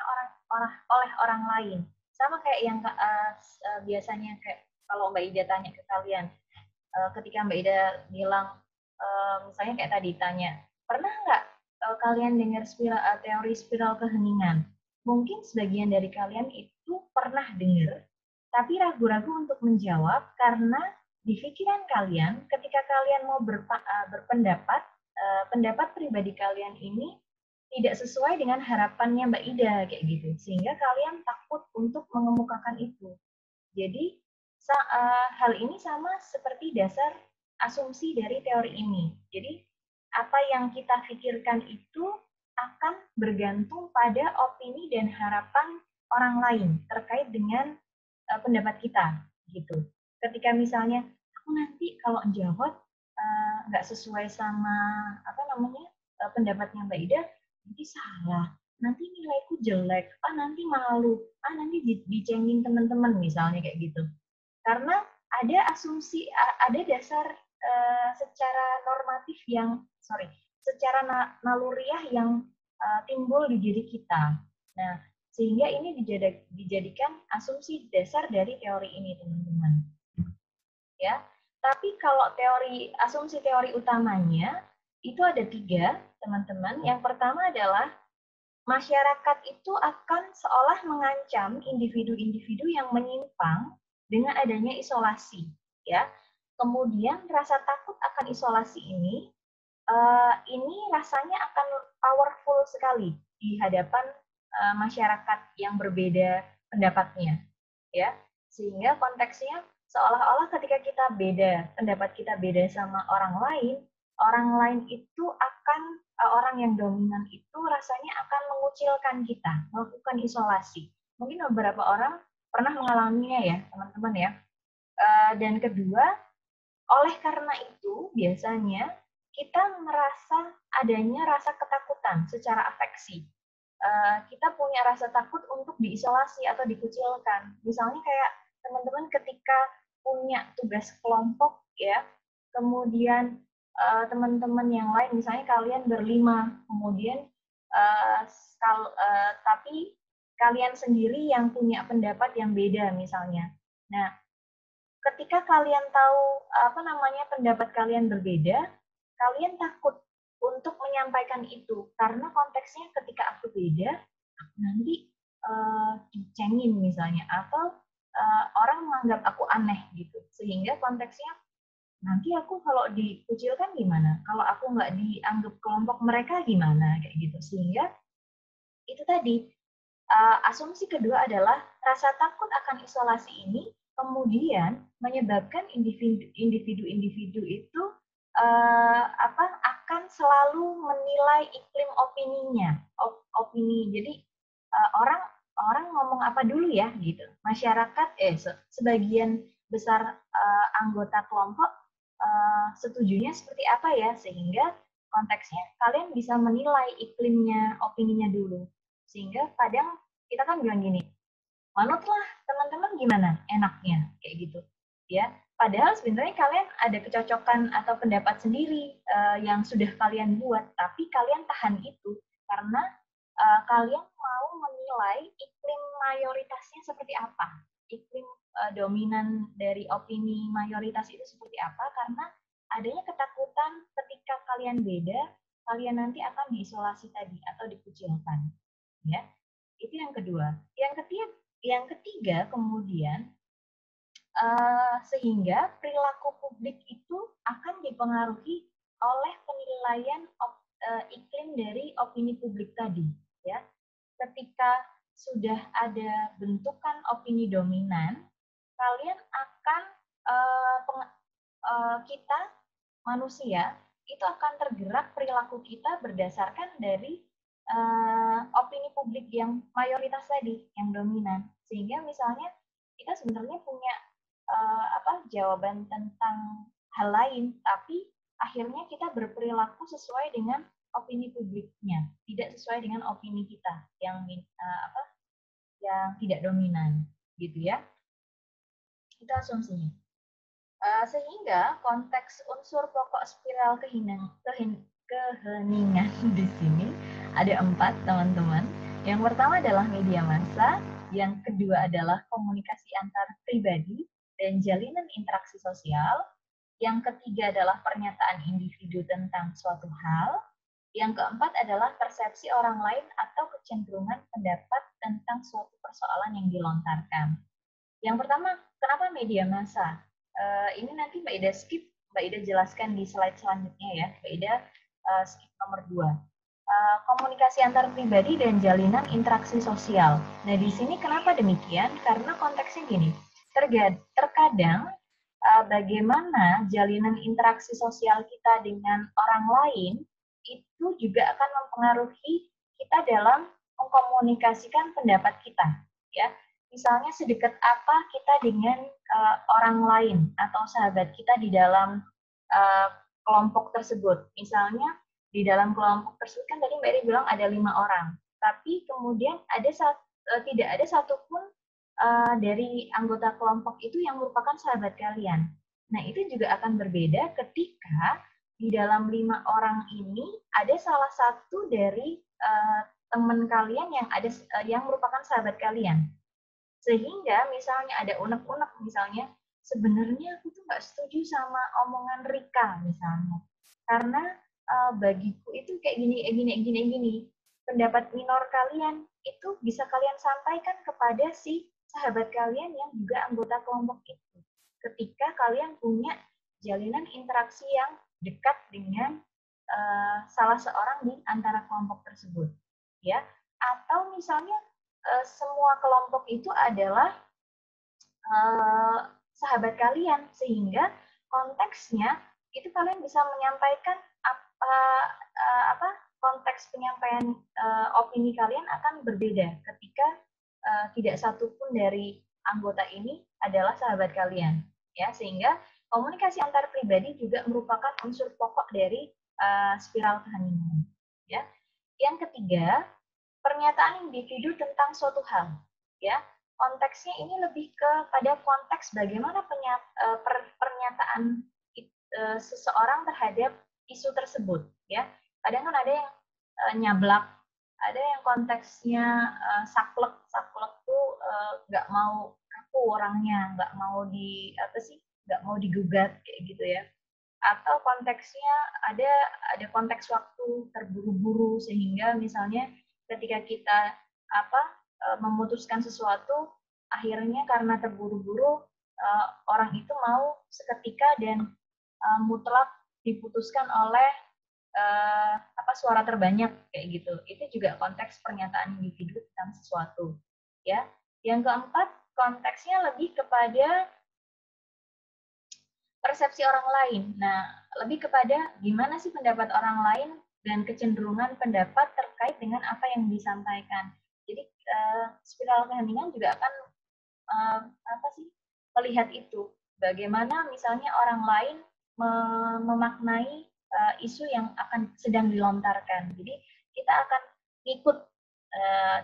oleh orang lain. Sama kayak yang biasanya kayak kalau Mbak Ida tanya ke kalian, ketika Mbak Ida bilang, misalnya kayak tadi tanya, pernah nggak kalian dengar teori spiral keheningan? Mungkin sebagian dari kalian itu pernah dengar, tapi ragu-ragu untuk menjawab karena di pikiran kalian, ketika kalian mau berpendapat, pendapat pribadi kalian ini tidak sesuai dengan harapannya Mbak Ida kayak gitu, sehingga kalian takut untuk mengemukakan itu. Jadi hal ini sama seperti dasar asumsi dari teori ini. Jadi apa yang kita pikirkan itu akan bergantung pada opini dan harapan orang lain terkait dengan pendapat kita, gitu. Ketika misalnya aku nanti kalau jawab nggak sesuai sama pendapatnya Mbak Ida, nanti salah, nanti nilaiku jelek, nanti malu, nanti dicengin teman-teman misalnya kayak gitu. Karena ada asumsi, ada dasar secara normatif secara naluriah yang timbul di diri kita. Nah, sehingga ini dijadikan asumsi dasar dari teori ini, teman-teman. Ya, tapi kalau asumsi teori utamanya itu ada 3, teman-teman. Yang pertama adalah masyarakat itu akan seolah mengancam individu-individu yang menyimpang dengan adanya isolasi, ya. Kemudian rasa takut akan isolasi ini rasanya akan powerful sekali di hadapan masyarakat yang berbeda pendapatnya, ya. Sehingga konteksnya seolah-olah ketika kita pendapat kita beda sama orang lain itu akan orang yang dominan itu rasanya akan mengucilkan kita, melakukan isolasi. Mungkin beberapa orang pernah mengalaminya ya, teman-teman ya. Dan kedua, oleh karena itu biasanya kita merasa adanya rasa ketakutan secara afeksi. Kita punya rasa takut untuk diisolasi atau dikucilkan. Misalnya kayak teman-teman ketika punya tugas kelompok ya, kemudian teman-teman yang lain, misalnya kalian berlima, kemudian tapi kalian sendiri yang punya pendapat yang beda misalnya. Nah, ketika kalian tahu pendapat kalian berbeda, kalian takut untuk menyampaikan itu karena konteksnya ketika aku beda, nanti dicengin misalnya, atau orang menganggap aku aneh gitu, sehingga konteksnya nanti aku kalau dikucilkan gimana, kalau aku nggak dianggap kelompok mereka gimana, kayak gitu. Sehingga itu tadi, asumsi kedua adalah rasa takut akan isolasi ini kemudian menyebabkan individu-individu itu akan selalu menilai iklim opininya, opini. Jadi orang orang ngomong apa dulu ya gitu. Masyarakat sebagian besar anggota kelompok setujunya seperti apa ya, sehingga konteksnya kalian bisa menilai iklimnya, opininya dulu. Sehingga kadang kita kan bilang gini, manutlah teman-teman gimana enaknya, kayak gitu ya. Padahal sebenarnya kalian ada kecocokan atau pendapat sendiri yang sudah kalian buat, tapi kalian tahan itu karena kalian mau menilai iklim mayoritasnya seperti apa, iklim dominan dari opini mayoritas itu seperti apa, karena adanya ketakutan ketika kalian beda, kalian nanti akan diisolasi tadi atau dikucilkan, ya. Itu yang kedua. Yang ketiga kemudian sehingga perilaku publik itu akan dipengaruhi oleh penilaian iklim dari opini publik tadi, ya. Ketika sudah ada bentukan opini dominan, kalian akan kita manusia itu akan tergerak perilaku kita berdasarkan dari opini publik yang mayoritas tadi, yang dominan. Sehingga misalnya kita sebenarnya punya jawaban tentang hal lain, tapi akhirnya kita berperilaku sesuai dengan opini publiknya, tidak sesuai dengan opini kita yang yang tidak dominan, gitu ya. Itu asumsinya. Sehingga konteks unsur pokok spiral keheningan di sini ada 4, teman-teman. Yang pertama adalah media massa, yang kedua adalah komunikasi antar pribadi dan jalinan interaksi sosial, yang ketiga adalah pernyataan individu tentang suatu hal, yang keempat adalah persepsi orang lain atau kecenderungan pendapat tentang suatu persoalan yang dilontarkan. Yang pertama, kenapa media massa? Ini nanti Mbak Ida skip, Mbak Ida jelaskan di slide selanjutnya ya. Mbak Ida skip nomor 2. Komunikasi antar pribadi dan jalinan interaksi sosial. Nah, di sini kenapa demikian? Karena konteksnya gini, terkadang bagaimana jalinan interaksi sosial kita dengan orang lain itu juga akan mempengaruhi kita dalam mengkomunikasikan pendapat kita, ya. Misalnya sedekat apa kita dengan orang lain atau sahabat kita di dalam kelompok tersebut. Misalnya di dalam kelompok tersebut kan tadi Mbak Eri bilang ada 5 orang, tapi kemudian tidak ada satupun dari anggota kelompok itu yang merupakan sahabat kalian. Nah, itu juga akan berbeda ketika di dalam 5 orang ini ada salah satu dari teman kalian yang merupakan sahabat kalian. Sehingga misalnya ada unek-unek, misalnya sebenarnya aku tuh nggak setuju sama omongan Rika misalnya, karena bagiku itu kayak gini. Pendapat minor kalian itu bisa kalian sampaikan kepada si sahabat kalian yang juga anggota kelompok itu, ketika kalian punya jalinan interaksi yang dekat dengan salah seorang di antara kelompok tersebut, ya. Atau misalnya semua kelompok itu adalah sahabat kalian, sehingga konteksnya itu kalian bisa menyampaikan konteks penyampaian opini kalian akan berbeda ketika tidak satupun dari anggota ini adalah sahabat kalian, ya. Sehingga komunikasi antar pribadi juga merupakan unsur pokok dari spiral keheningan, ya. Yang ketiga, pernyataan individu tentang suatu hal, ya. Konteksnya ini lebih kepada konteks bagaimana pernyataan seseorang terhadap isu tersebut, ya. Kadang kan ada yang nyablak, ada yang konteksnya saklek tuh nggak mau kaku orangnya, nggak mau nggak mau digugat kayak gitu ya. Atau konteksnya ada konteks waktu terburu-buru sehingga misalnya ketika kita memutuskan sesuatu akhirnya karena terburu-buru orang itu mau seketika dan mutlak diputuskan oleh suara terbanyak kayak gitu. Itu juga konteks pernyataan individu tentang sesuatu. Ya. Yang keempat, konteksnya lebih kepada persepsi orang lain. Nah, lebih kepada gimana sih pendapat orang lain dan kecenderungan pendapat terkait dengan apa yang disampaikan. Jadi spiral keheningan juga akan melihat itu. Bagaimana misalnya orang lain memaknai isu yang akan sedang dilontarkan. Jadi kita akan ikut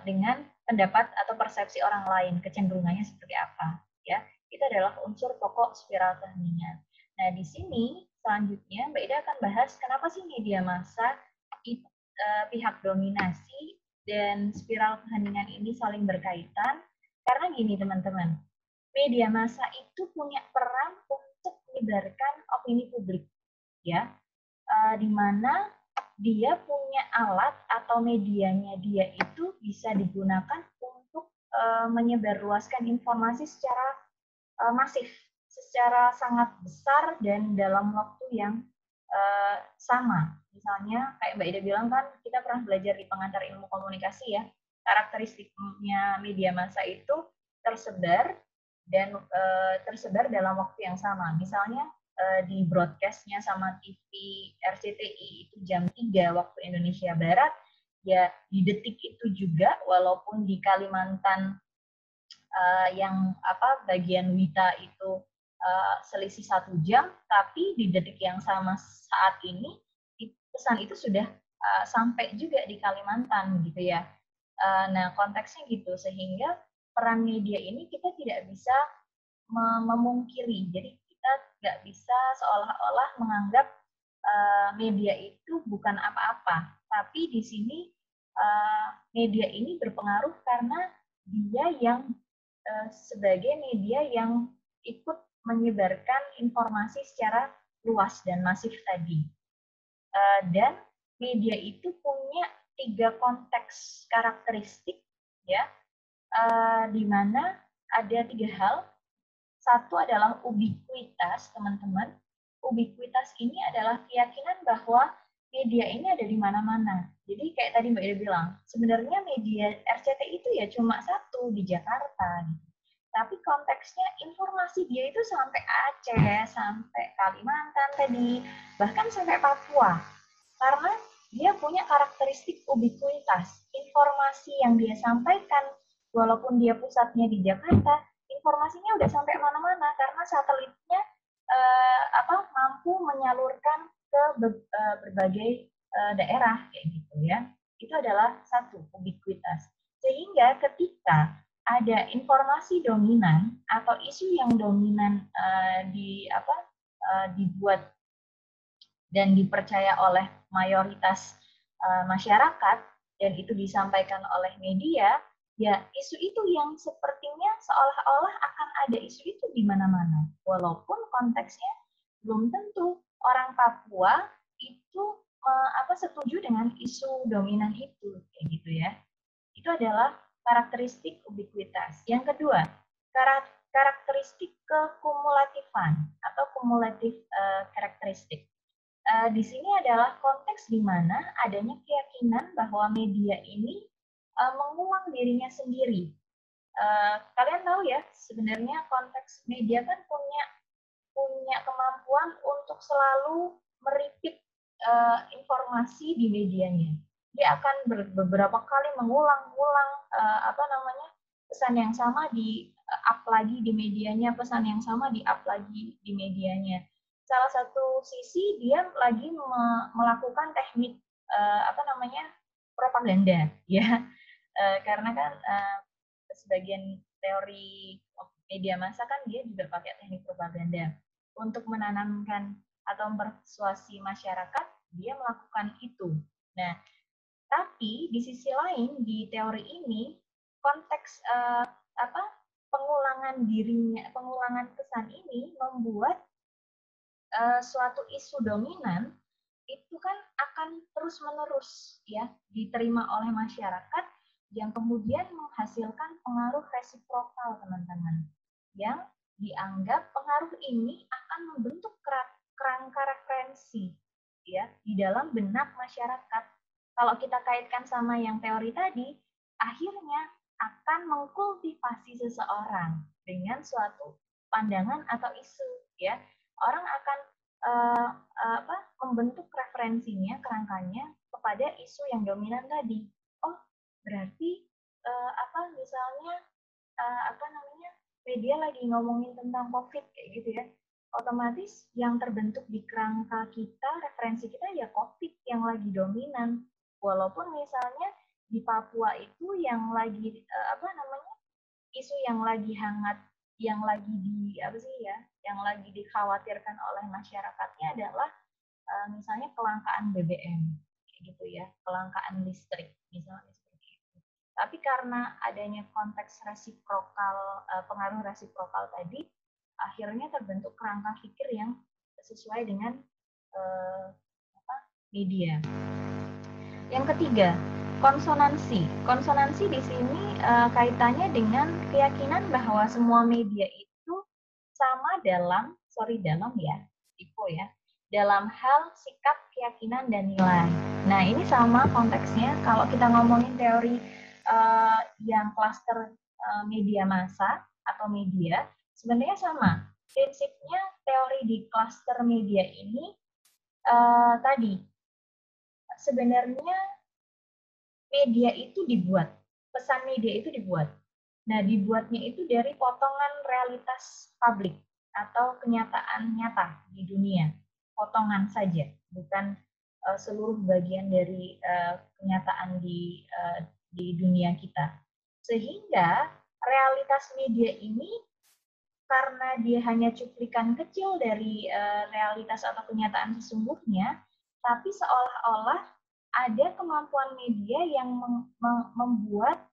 dengan pendapat atau persepsi orang lain, kecenderungannya seperti apa. Ya, itu adalah unsur pokok spiral keheningan. Nah, di sini selanjutnya Mbak Ida akan bahas kenapa sih media massa pihak dominasi dan spiral keheningan ini saling berkaitan. Karena gini teman-teman, media massa itu punya peran untuk menyebarkan opini publik, ya, di mana dia punya alat atau medianya dia itu bisa digunakan untuk menyebarluaskan informasi secara masif, secara sangat besar dan dalam waktu yang sama. Misalnya kayak Mbak Ida bilang kan kita pernah belajar di pengantar ilmu komunikasi ya, karakteristiknya media massa itu tersebar dan tersebar dalam waktu yang sama. Misalnya di broadcastnya sama TV RCTI itu jam 3 waktu Indonesia Barat, ya di detik itu juga walaupun di Kalimantan yang bagian Wita itu selisih 1 jam, tapi di detik yang sama saat ini pesan itu sudah sampai juga di Kalimantan gitu ya. Nah konteksnya gitu, sehingga peran media ini kita tidak bisa memungkiri. Jadi kita nggak bisa seolah-olah menganggap media itu bukan apa-apa. Tapi di sini media ini berpengaruh karena dia yang sebagai media yang ikut menyebarkan informasi secara luas dan masif tadi. Dan media itu punya 3 konteks karakteristik, ya, di mana ada 3 hal. Satu adalah ubiquitas, teman-teman. Ubiquitas ini adalah keyakinan bahwa media ini ada di mana-mana. Jadi kayak tadi Mbak Ida bilang, sebenarnya media RCTI itu ya cuma satu di Jakarta. Tapi konteksnya informasi dia itu sampai Aceh, sampai Kalimantan tadi, bahkan sampai Papua. Karena dia punya karakteristik ubiquitas. Informasi yang dia sampaikan, walaupun dia pusatnya di Jakarta, informasinya udah sampai mana-mana karena satelitnya mampu menyalurkan ke berbagai daerah kayak gitu ya. Itu adalah satu, ubiquitas. Sehingga ketika ada informasi dominan atau isu yang dominan dibuat dan dipercaya oleh mayoritas masyarakat dan itu disampaikan oleh media, ya isu itu yang sepertinya seolah-olah akan ada isu itu di mana-mana. Walaupun konteksnya belum tentu orang Papua itu setuju dengan isu dominan itu, kayak gitu ya. Itu adalah karakteristik ubiquitas. Yang kedua, karakteristik kekumulatifan atau kumulatif karakteristik. Di sini adalah konteks di mana adanya keyakinan bahwa media ini mengulang dirinya sendiri. Kalian tahu ya, sebenarnya konteks media kan punya kemampuan untuk selalu meripit informasi di medianya. Dia akan beberapa kali mengulang-ulang pesan yang sama di up lagi di medianya, pesan yang sama di up lagi di medianya. Salah satu sisi dia lagi melakukan teknik propaganda, ya, karena kan sebagian teori media massa kan dia juga pakai teknik propaganda untuk menanamkan atau mempersuasi masyarakat, dia melakukan itu. Nah, tapi di sisi lain di teori ini konteks pengulangan pesan ini membuat suatu isu dominan itu kan akan terus-menerus ya diterima oleh masyarakat yang kemudian menghasilkan pengaruh resiprokal, teman-teman. Yang dianggap pengaruh ini akan membentuk kerangka referensi ya di dalam benak masyarakat. Kalau kita kaitkan sama yang teori tadi, akhirnya akan mengkultivasi seseorang dengan suatu pandangan atau isu ya. Orang akan membentuk referensinya, kerangkanya kepada isu yang dominan tadi. Oh, berarti misalnya media lagi ngomongin tentang COVID kayak gitu ya. Otomatis yang terbentuk di kerangka kita, referensi kita ya COVID yang lagi dominan. Walaupun misalnya di Papua itu yang lagi isu yang lagi hangat, yang lagi yang lagi dikhawatirkan oleh masyarakatnya adalah misalnya kelangkaan BBM, kayak gitu ya, kelangkaan listrik, misalnya seperti itu. Tapi karena adanya konteks resiprokal, pengaruh resiprokal tadi, akhirnya terbentuk kerangka pikir yang sesuai dengan media. Yang ketiga, konsonansi. Konsonansi di sini kaitannya dengan keyakinan bahwa semua media itu sama dalam hal sikap, keyakinan, dan nilai. Nah, ini sama konteksnya kalau kita ngomongin teori yang klaster media massa atau media, sebenarnya sama. Prinsipnya teori di klaster media ini tadi, sebenarnya media itu dibuat, pesan media itu dibuat. Nah, dibuatnya itu dari potongan realitas publik atau kenyataan nyata di dunia. Potongan saja, bukan seluruh bagian dari kenyataan di dunia kita. Sehingga realitas media ini karena dia hanya cuplikan kecil dari realitas atau kenyataan sesungguhnya, tapi seolah-olah ada kemampuan media yang membuat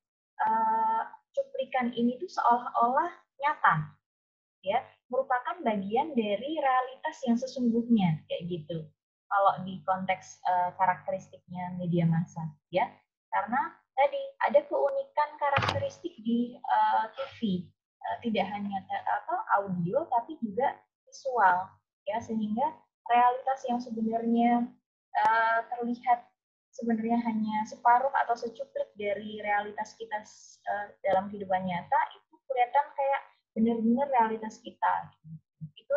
cuplikan ini tuh seolah-olah nyata, ya, merupakan bagian dari realitas yang sesungguhnya, kayak gitu. Kalau di konteks karakteristiknya media massa, ya, karena tadi ada keunikan karakteristik di TV, tidak hanya audio tapi juga visual, ya, sehingga realitas yang sebenarnya terlihat sebenarnya hanya separuh atau secuplik dari realitas kita dalam kehidupan nyata itu kelihatan kayak benar-benar realitas kita. Itu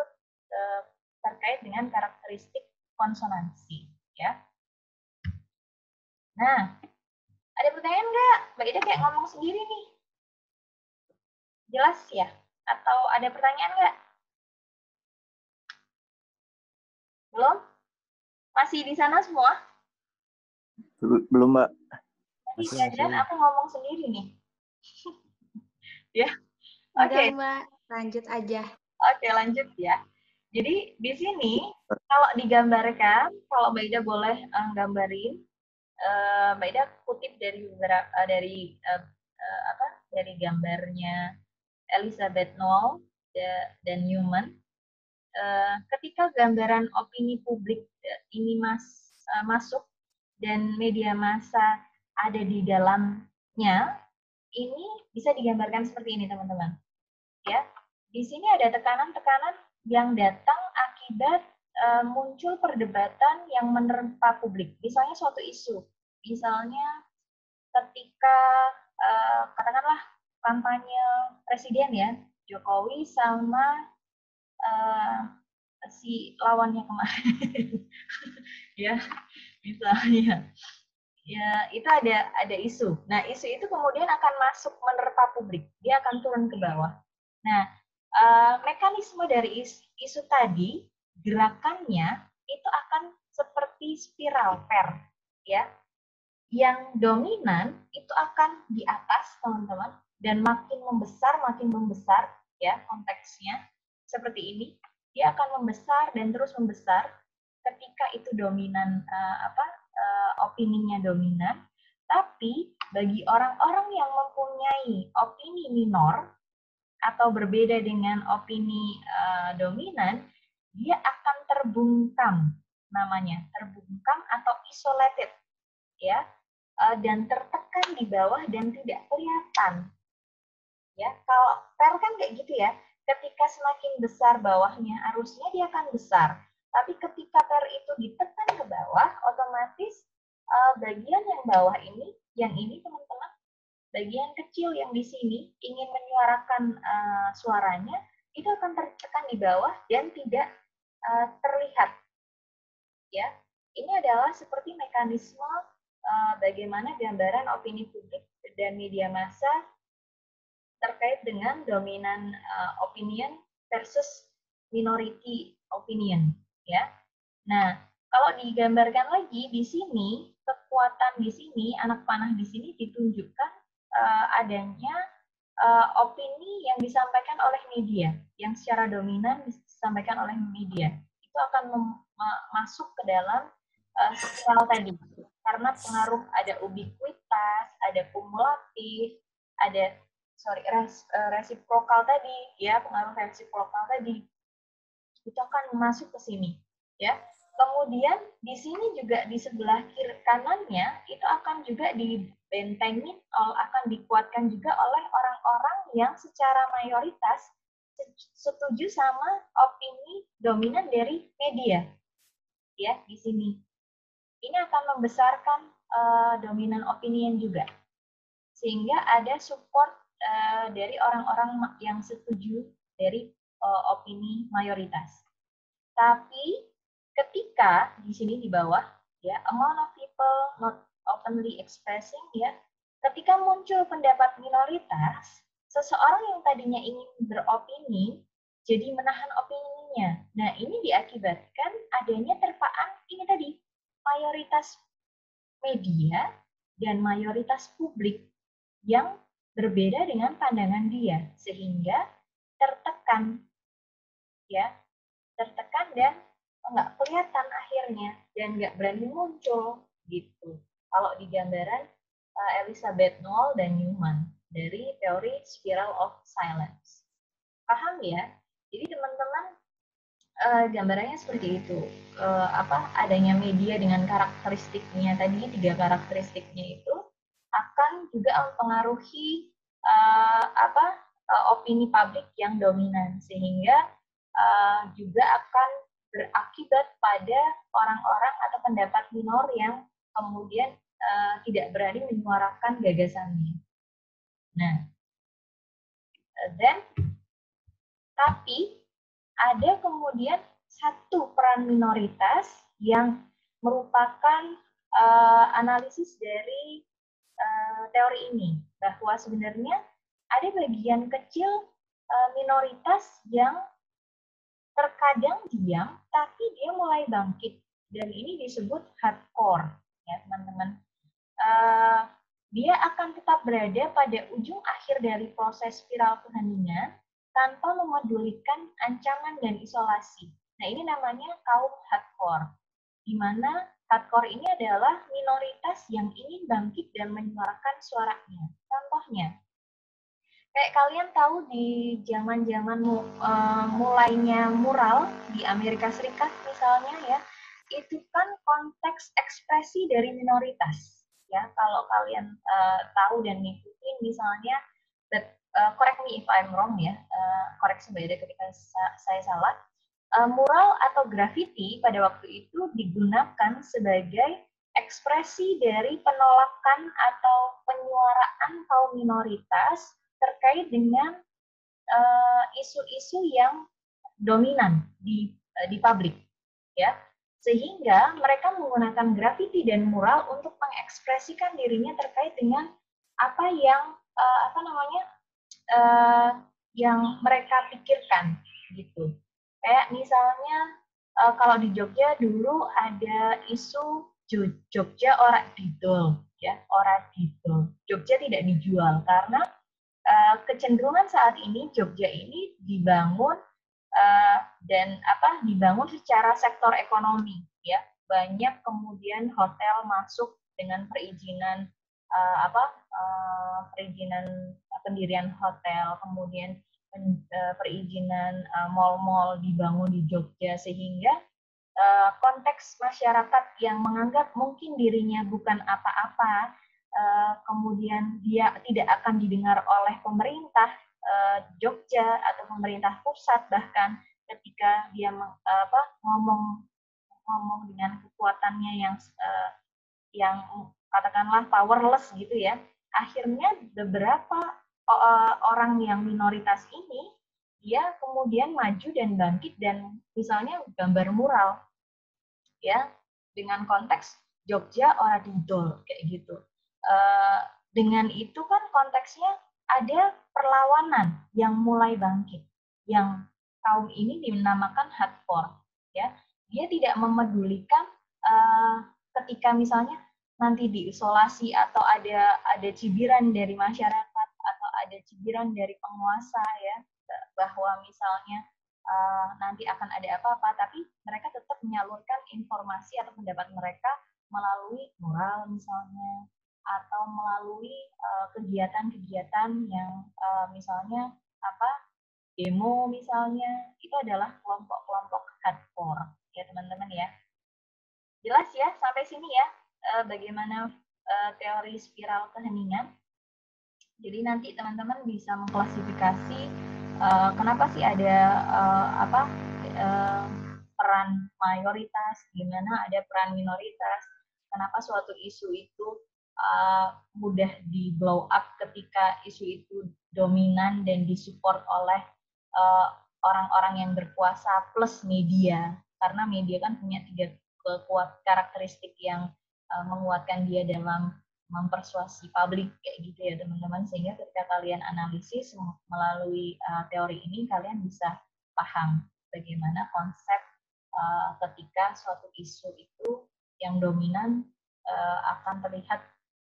terkait dengan karakteristik konsonansi, ya. Nah, ada pertanyaan nggak? Mbak Ida kayak ngomong sendiri nih. Jelas ya? Atau ada pertanyaan nggak? Belum? Masih di sana semua? Belum, Mbak. Tadi jangan aku ngomong sendiri nih. Ya. Oke. Mbak, lanjut aja. Oke, lanjut ya. Jadi di sini kalau digambarkan, kalau Mbak Ida boleh gambarin, Mbak Ida kutip dari dari gambarnya Elizabeth Noel dan Newman. Ketika gambaran opini publik ini masuk dan media massa ada di dalamnya, ini bisa digambarkan seperti ini, teman-teman. Ya, di sini ada tekanan-tekanan yang datang akibat muncul perdebatan yang menerpa publik. Misalnya suatu isu, misalnya ketika katakanlah kampanye presiden ya, Jokowi sama si lawannya kemarin, ya, misalnya. Ya, itu ada isu. Nah, isu itu kemudian akan masuk menerpa publik. Dia akan turun ke bawah. Nah, mekanisme dari isu tadi, gerakannya itu akan seperti spiral per, ya. Yang dominan itu akan di atas, teman-teman, dan makin membesar, ya, konteksnya seperti ini. dia akan membesar dan terus membesar ketika itu dominan opininya dominan. Tapi bagi orang-orang yang mempunyai opini minor atau berbeda dengan opini dominan, dia akan terbungkam, namanya terbungkam atau isolated, ya, dan tertekan di bawah dan tidak kelihatan. Ya, kalau per kan kayak gitu ya. Ketika semakin besar bawahnya, arusnya dia akan besar. Tapi ketika per itu ditekan ke bawah, otomatis bagian yang bawah ini, yang ini teman-teman, bagian kecil yang di sini ingin menyuarakan suaranya, itu akan tertekan di bawah dan tidak terlihat. Ya, ini adalah seperti mekanisme bagaimana gambaran opini publik dan media massa terkait dengan dominan opinion versus minority opinion, ya. Nah, kalau digambarkan lagi di sini, kekuatan di sini, anak panah di sini ditunjukkan adanya opini yang disampaikan oleh media, yang secara dominan disampaikan oleh media. Itu akan masuk ke dalam spiral tadi. Karena pengaruh ada ubiquitas, ada kumulatif, ada resiprokal tadi, ya, pengaruh resiprokal tadi. Itu akan masuk ke sini, ya. Kemudian di sini juga di sebelah kiri kanannya itu akan juga dibentengin, akan dikuatkan juga oleh orang-orang yang secara mayoritas setuju sama opini dominan dari media, ya, di sini. Ini akan membesarkan dominan opinion juga, sehingga ada support dari orang-orang yang setuju dari opini mayoritas. Tapi ketika di sini di bawah, ya, amount of people not openly expressing, ya, ketika muncul pendapat minoritas, seseorang yang tadinya ingin beropini jadi menahan opininya. Nah, ini diakibatkan adanya terpaan ini tadi, mayoritas media dan mayoritas publik yang berbeda dengan pandangan dia, sehingga tertekan, ya, tertekan dan nggak kelihatan akhirnya dan nggak berani muncul gitu. Kalau di gambaran Elizabeth Noel dan Newman dari teori spiral of silence, paham ya? Jadi teman-teman gambarannya seperti itu. Adanya media dengan karakteristiknya tadi, 3 karakteristiknya itu akan juga mempengaruhi opini publik yang dominan, sehingga juga akan berakibat pada orang-orang atau pendapat minor yang kemudian tidak berani menyuarakan gagasannya. Nah, tapi ada kemudian satu peran minoritas yang merupakan analisis dari teori ini, bahwa sebenarnya ada bagian kecil minoritas yang terkadang diam, tapi dia mulai bangkit, dan ini disebut hardcore, ya teman-teman. Dia akan tetap berada pada ujung akhir dari proses spiral keheningan tanpa memedulikan ancaman dan isolasi. Nah, ini namanya kaum hardcore, di mana hardcore ini adalah minoritas yang ingin bangkit dan menyuarakan suaranya. Contohnya, kayak kalian tahu di zaman-zaman mulainya mural di Amerika Serikat misalnya, ya, itu kan konteks ekspresi dari minoritas. Ya, kalau kalian tahu dan ngikutin, misalnya, correct me if I'm wrong, ya, koreksi beda ketika saya salah, mural atau graffiti pada waktu itu digunakan sebagai ekspresi dari penolakan atau penyuaraan kaum minoritas terkait dengan isu-isu yang dominan di publik, ya, sehingga mereka menggunakan grafiti dan mural untuk mengekspresikan dirinya terkait dengan apa yang yang mereka pikirkan, gitu. Kayak misalnya kalau di Jogja dulu ada isu Jogja ora didol, ya, ora didol. Jogja tidak dijual karena kecenderungan saat ini Jogja ini dibangun dan dibangun secara sektor ekonomi, ya. Banyak kemudian hotel masuk dengan perizinan perizinan pendirian hotel, kemudian perizinan mal-mal dibangun di Jogja, sehingga konteks masyarakat yang menganggap mungkin dirinya bukan apa-apa, kemudian dia tidak akan didengar oleh pemerintah Jogja atau pemerintah pusat, bahkan ketika dia ngomong dengan kekuatannya yang katakanlah powerless gitu ya, akhirnya beberapa orang yang minoritas ini dia kemudian maju dan bangkit dan misalnya gambar mural, ya, dengan konteks Jogja ora didol kayak gitu. Dengan itu kan konteksnya ada perlawanan yang mulai bangkit, yang kaum ini dinamakan hardcore, ya. Dia tidak memedulikan ketika misalnya nanti diisolasi atau ada cibiran dari masyarakat atau ada cibiran dari penguasa, ya, bahwa misalnya nanti akan ada apa-apa, tapi mereka tetap menyalurkan informasi atau pendapat mereka melalui mural misalnya, atau melalui kegiatan-kegiatan yang misalnya demo misalnya, itu adalah kelompok-kelompok hardcore, ya teman-teman ya. Jelas ya sampai sini ya bagaimana teori spiral keheningan. Jadi nanti teman-teman bisa mengklasifikasi kenapa sih ada peran mayoritas, gimana ada peran minoritas, kenapa suatu isu itu mudah di blow up ketika isu itu dominan dan disupport oleh orang-orang yang berkuasa plus media, karena media kan punya 3 karakteristik yang menguatkan dia dalam mempersuasi publik kayak gitu ya teman-teman, sehingga ketika kalian analisis melalui teori ini kalian bisa paham bagaimana konsep ketika suatu isu itu yang dominan akan terlihat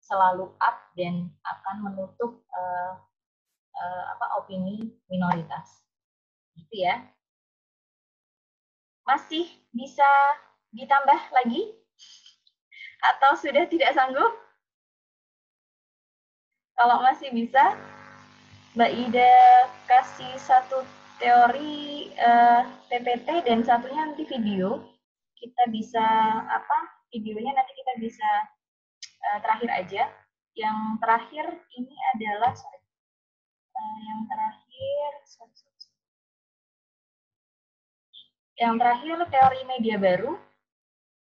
selalu up dan akan menutup opini minoritas gitu ya. Masih bisa ditambah lagi atau sudah tidak sanggup? Kalau masih bisa, Mbak Ida kasih satu teori PPT dan satunya nanti video. Kita bisa videonya nanti kita bisa terakhir aja. Yang terakhir ini adalah yang terakhir teori media baru,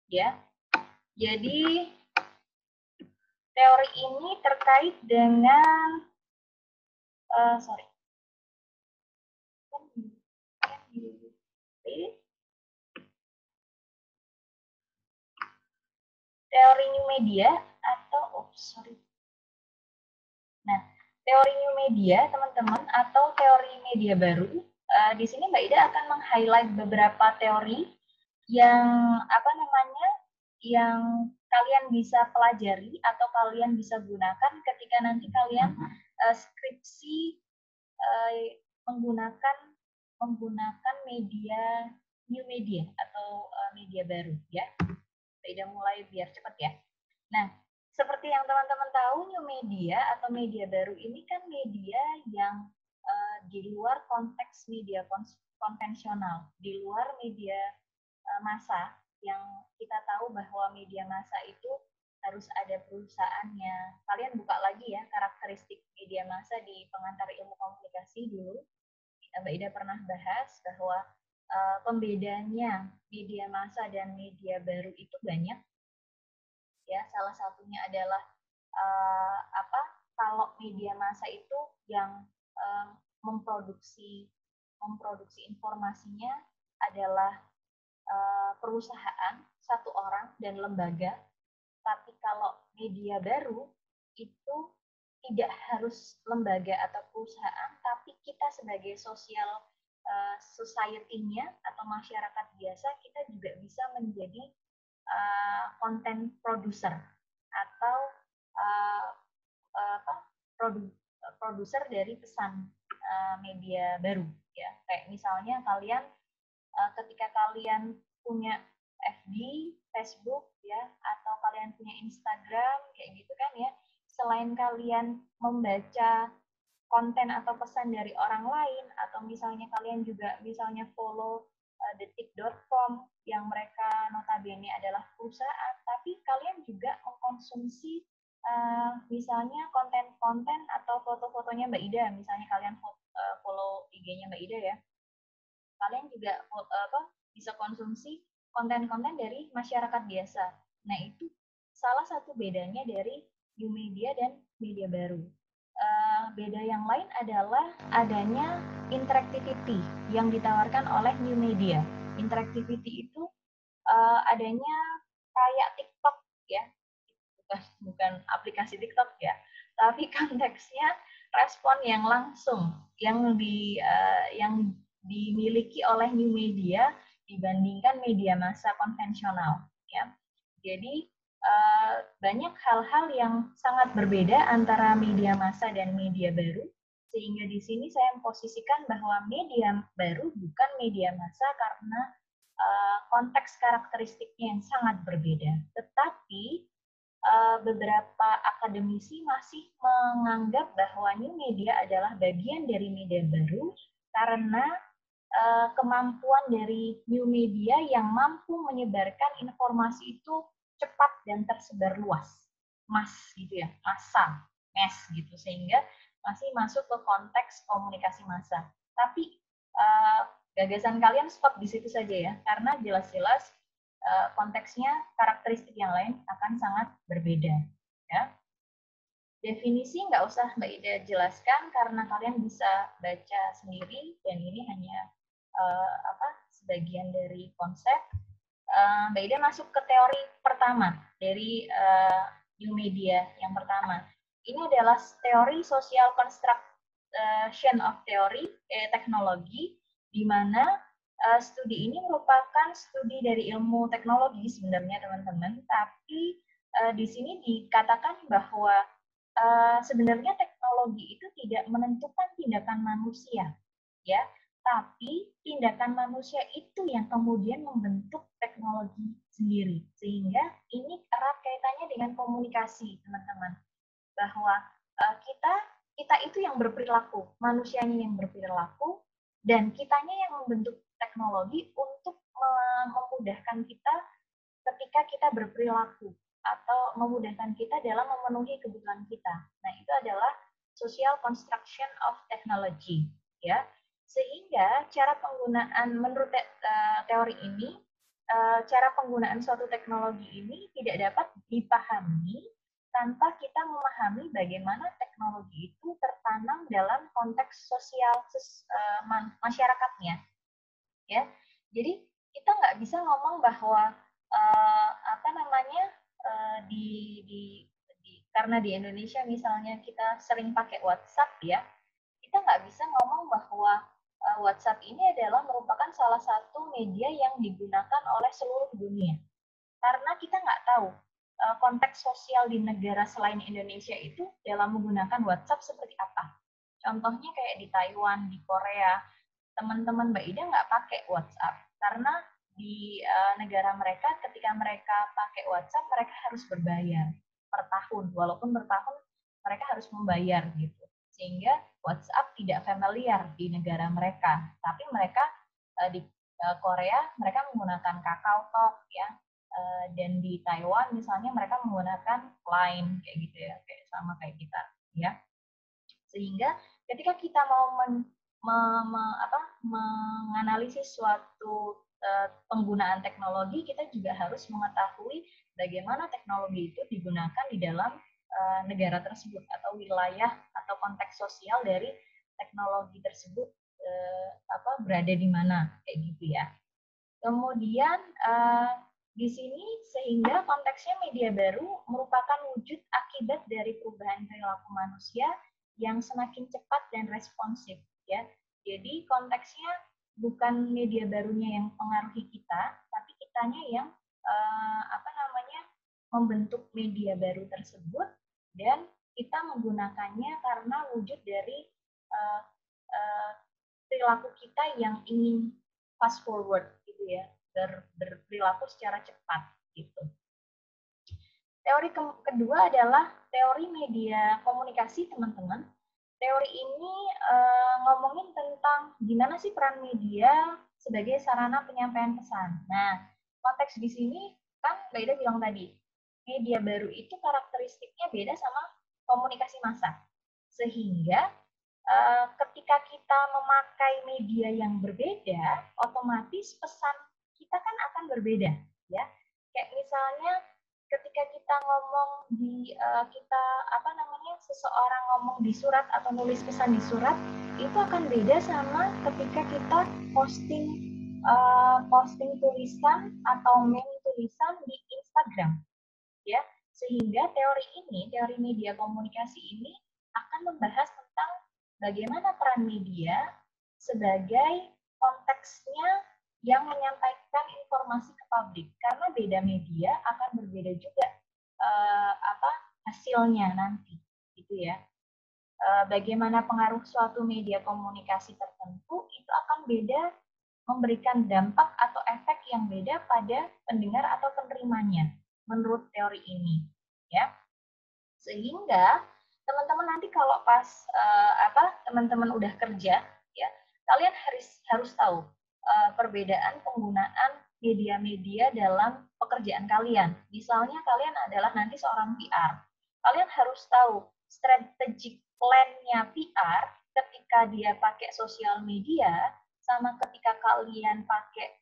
ya. Jadi teori ini terkait dengan teori new media atau Nah, teori new media teman-teman atau teori media baru, di sini Mbak Ida akan meng-highlight beberapa teori yang yang kalian bisa pelajari atau kalian bisa gunakan ketika nanti kalian skripsi menggunakan media new media atau media baru, ya. Kita mulai biar cepat ya. Nah, seperti yang teman-teman tahu, new media atau media baru ini kan media yang di luar konteks media konvensional, di luar media massa, yang kita tahu bahwa media massa itu harus ada perusahaannya. Kalian buka lagi ya karakteristik media massa di pengantar ilmu komunikasi dulu. Mbak Ida pernah bahas bahwa pembedanya media massa dan media baru itu banyak. Ya, salah satunya adalah kalau media massa itu yang memproduksi informasinya adalah perusahaan, satu orang dan lembaga. Tapi kalau media baru itu tidak harus lembaga atau perusahaan, tapi kita sebagai social society-nya atau masyarakat biasa, kita juga bisa menjadi content producer atau produser dari pesan media baru, ya. Kayak misalnya kalian ketika kalian punya FB, Facebook ya, atau kalian punya Instagram kayak gitu kan ya, selain kalian membaca konten atau pesan dari orang lain, atau misalnya kalian juga misalnya follow detik.com yang mereka notabene adalah perusahaan, tapi kalian juga mengkonsumsi misalnya konten-konten atau foto-fotonya Mbak Ida, misalnya kalian follow IG-nya Mbak Ida ya, kalian juga bisa konsumsi konten-konten dari masyarakat biasa. Nah, itu salah satu bedanya dari new media dan media baru. Beda yang lain adalah adanya interactivity yang ditawarkan oleh new media. Interactivity itu adanya kayak TikTok ya, bukan aplikasi TikTok ya, tapi konteksnya respon yang langsung yang dimiliki oleh new media dibandingkan media massa konvensional ya. Jadi banyak hal-hal yang sangat berbeda antara media massa dan media baru, sehingga di sini saya memposisikan bahwa media baru bukan media massa karena konteks karakteristiknya yang sangat berbeda. Tetapi beberapa akademisi masih menganggap bahwa new media adalah bagian dari media baru karena kemampuan dari new media yang mampu menyebarkan informasi itu cepat dan tersebar luas, gitu ya, mass gitu, sehingga masih masuk ke konteks komunikasi massa. Tapi gagasan kalian stop di situ saja ya, karena jelas-jelas konteksnya, karakteristik yang lain akan sangat berbeda. Ya. Definisi nggak usah Mbak Ida jelaskan karena kalian bisa baca sendiri dan ini hanya sebagian dari konsep. Mbak Ida masuk ke teori pertama dari new media yang pertama. Ini adalah teori social construction of theory teknologi, di mana studi ini merupakan studi dari ilmu teknologi sebenarnya teman-teman, tapi di sini dikatakan bahwa sebenarnya teknologi itu tidak menentukan tindakan manusia, ya, tapi tindakan manusia itu yang kemudian membentuk teknologi sendiri, sehingga ini erat kaitannya dengan komunikasi teman-teman, bahwa kita itu yang berperilaku, manusianya yang berperilaku, dan kitanya yang membentuk teknologi untuk memudahkan kita ketika kita berperilaku atau memudahkan kita dalam memenuhi kebutuhan kita. Nah, itu adalah social construction of technology, ya. Sehingga cara penggunaan menurut teori ini, cara penggunaan suatu teknologi ini tidak dapat dipahami tanpa kita memahami bagaimana teknologi itu tertanam dalam konteks sosial masyarakatnya, ya. Jadi kita nggak bisa ngomong bahwa karena di Indonesia misalnya kita sering pakai WhatsApp ya, kita nggak bisa ngomong bahwa WhatsApp ini adalah merupakan salah satu media yang digunakan oleh seluruh dunia, karena kita nggak tahu konteks sosial di negara selain Indonesia itu dalam menggunakan WhatsApp seperti apa. Contohnya kayak di Taiwan, di Korea, teman-teman Mbak Ida nggak pakai WhatsApp karena di negara mereka ketika mereka pakai WhatsApp mereka harus berbayar per tahun, walaupun per tahun mereka harus membayar gitu, sehingga WhatsApp tidak familiar di negara mereka. Tapi mereka di Korea mereka menggunakan KakaoTalk ya, dan di Taiwan misalnya mereka menggunakan Line kayak gitu ya, kayak sama kayak kita ya. Sehingga ketika kita mau menganalisis suatu penggunaan teknologi, kita juga harus mengetahui bagaimana teknologi itu digunakan di dalam negara tersebut atau wilayah atau konteks sosial dari teknologi tersebut berada di mana kayak gitu ya. Kemudian di sini sehingga konteksnya media baru merupakan wujud akibat dari perubahan perilaku manusia yang semakin cepat dan responsif ya. Jadi konteksnya bukan media barunya yang mempengaruhi kita, tapi kitanya yang membentuk media baru tersebut dan kita menggunakannya karena wujud dari perilaku kita yang ingin fast forward gitu ya, berperilaku secara cepat gitu. Teori kedua adalah teori media komunikasi, teman-teman. Teori ini ngomongin tentang gimana sih peran media sebagai sarana penyampaian pesan. Nah, konteks di sini kan Mbak Ida bilang tadi, media baru itu karakteristiknya beda sama komunikasi massa. Sehingga ketika kita memakai media yang berbeda, otomatis pesan kita kan akan berbeda, ya. Kayak misalnya ketika kita ngomong di seseorang ngomong di surat atau nulis pesan di surat, itu akan beda sama ketika kita posting tulisan atau meme tulisan di Instagram, ya. Sehingga teori media komunikasi ini akan membahas tentang bagaimana peran media sebagai konteksnya yang menyampaikan informasi ke publik, karena beda media akan berbeda juga hasilnya nanti, gitu ya. Bagaimana pengaruh suatu media komunikasi tertentu itu akan beda, memberikan dampak atau efek yang beda pada pendengar atau penerimanya menurut teori ini, ya. Sehingga teman-teman nanti kalau pas teman-teman udah kerja, ya, kalian harus tahu perbedaan penggunaan media-media dalam pekerjaan kalian. Misalnya kalian adalah nanti seorang PR, kalian harus tahu strategic plan-nya PR ketika dia pakai sosial media sama ketika kalian pakai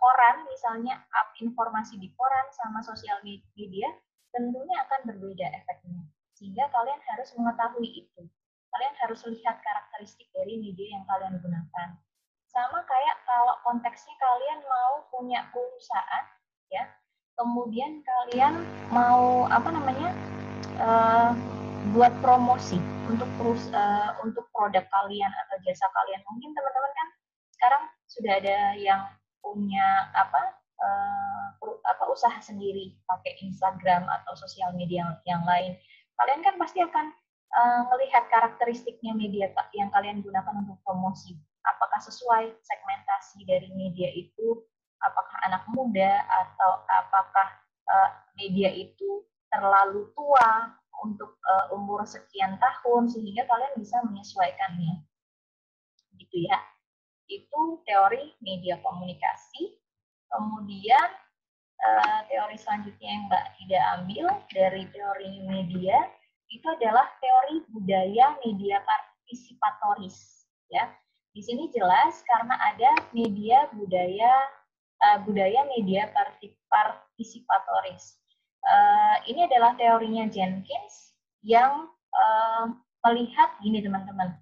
koran, misalnya up informasi di koran sama sosial media, tentunya akan berbeda efeknya. Sehingga kalian harus mengetahui itu. Kalian harus lihat karakteristik dari media yang kalian gunakan. Sama kayak kalau konteksnya kalian mau punya perusahaan, ya, kemudian kalian mau buat promosi untuk produk kalian atau jasa kalian. Mungkin teman-teman kan sekarang sudah ada yang punya usaha sendiri pakai Instagram atau sosial media yang lain. Kalian kan pasti akan melihat karakteristiknya media yang kalian gunakan untuk promosi. Apakah sesuai segmentasi dari media itu? Apakah anak muda atau apakah media itu terlalu tua untuk umur sekian tahun, sehingga kalian bisa menyesuaikannya, gitu ya. Itu teori media komunikasi. Kemudian teori selanjutnya yang Mbak Ida ambil dari teori media itu adalah teori budaya media partisipatoris, ya. Di sini jelas karena ada budaya media partisipatoris. Ini adalah teorinya Jenkins yang melihat gini, teman-teman.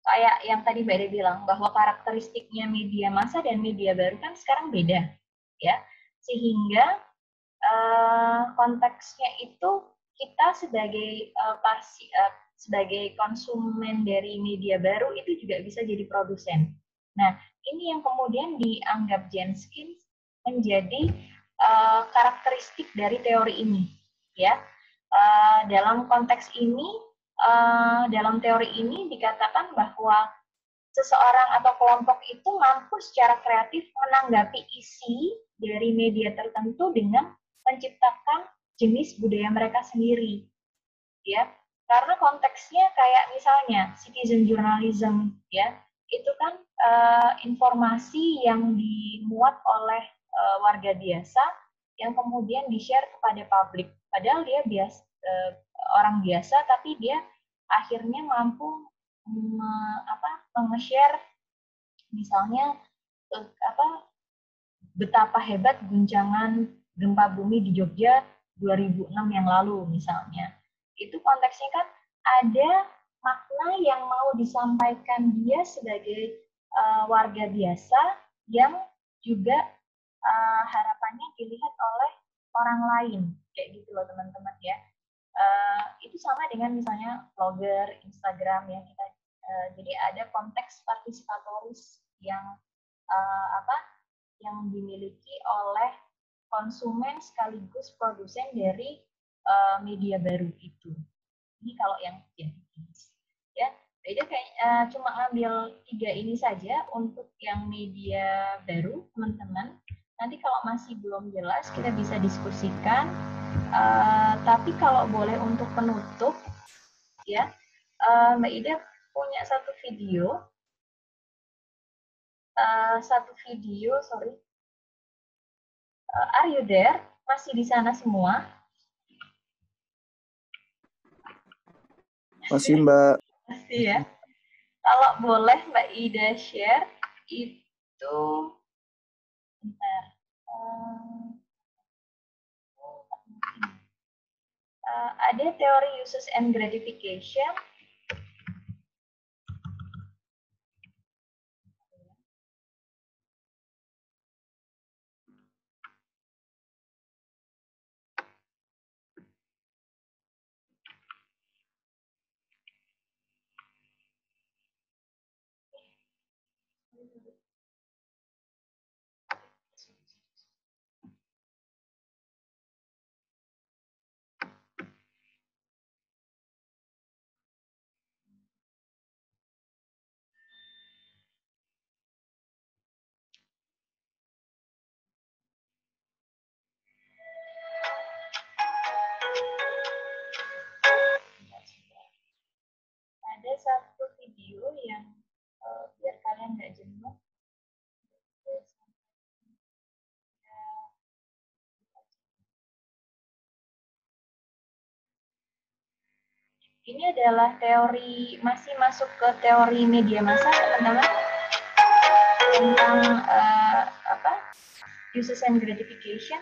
Kayak yang tadi Mbak Ida bilang, bahwa karakteristiknya media massa dan media baru kan sekarang beda, ya. Sehingga konteksnya itu kita sebagai konsumen dari media baru itu juga bisa jadi produsen. Nah, ini yang kemudian dianggap Jenkins menjadi karakteristik dari teori ini, ya. Dalam konteks ini, dalam teori ini dikatakan bahwa seseorang atau kelompok itu mampu secara kreatif menanggapi isi dari media tertentu dengan menciptakan jenis budaya mereka sendiri, ya. Karena konteksnya kayak misalnya citizen journalism, ya, itu kan informasi yang dimuat oleh warga biasa yang kemudian di-share kepada publik. Padahal dia orang biasa, tapi dia akhirnya mampu nge-share misalnya betapa hebat guncangan gempa bumi di Jogja 2006 yang lalu misalnya. Itu konteksnya kan ada makna yang mau disampaikan dia sebagai warga biasa yang juga harapannya dilihat oleh orang lain, kayak gitu loh teman-teman, ya. Itu sama dengan misalnya blogger, Instagram, ya, kita jadi ada konteks partisipatoris yang yang dimiliki oleh konsumen sekaligus produsen dari media baru itu. Ini kalau yang Jenkins, ya. Jadi kayak cuma ngambil 3 ini saja untuk yang media baru, teman-teman. Nanti kalau masih belum jelas, kita bisa diskusikan. Tapi kalau boleh untuk penutup, ya, Mbak Ida punya satu video, sorry. Are you there? Masih di sana semua? Masih, Mbak. Pasti ya. Kalau boleh Mbak Ida share itu, bentar. Ada teori uses and gratification. Ada satu video yang biar kalian nggak jenuh. Ini adalah teori, masih masuk ke teori media massa, teman-teman, tentang uses and gratification.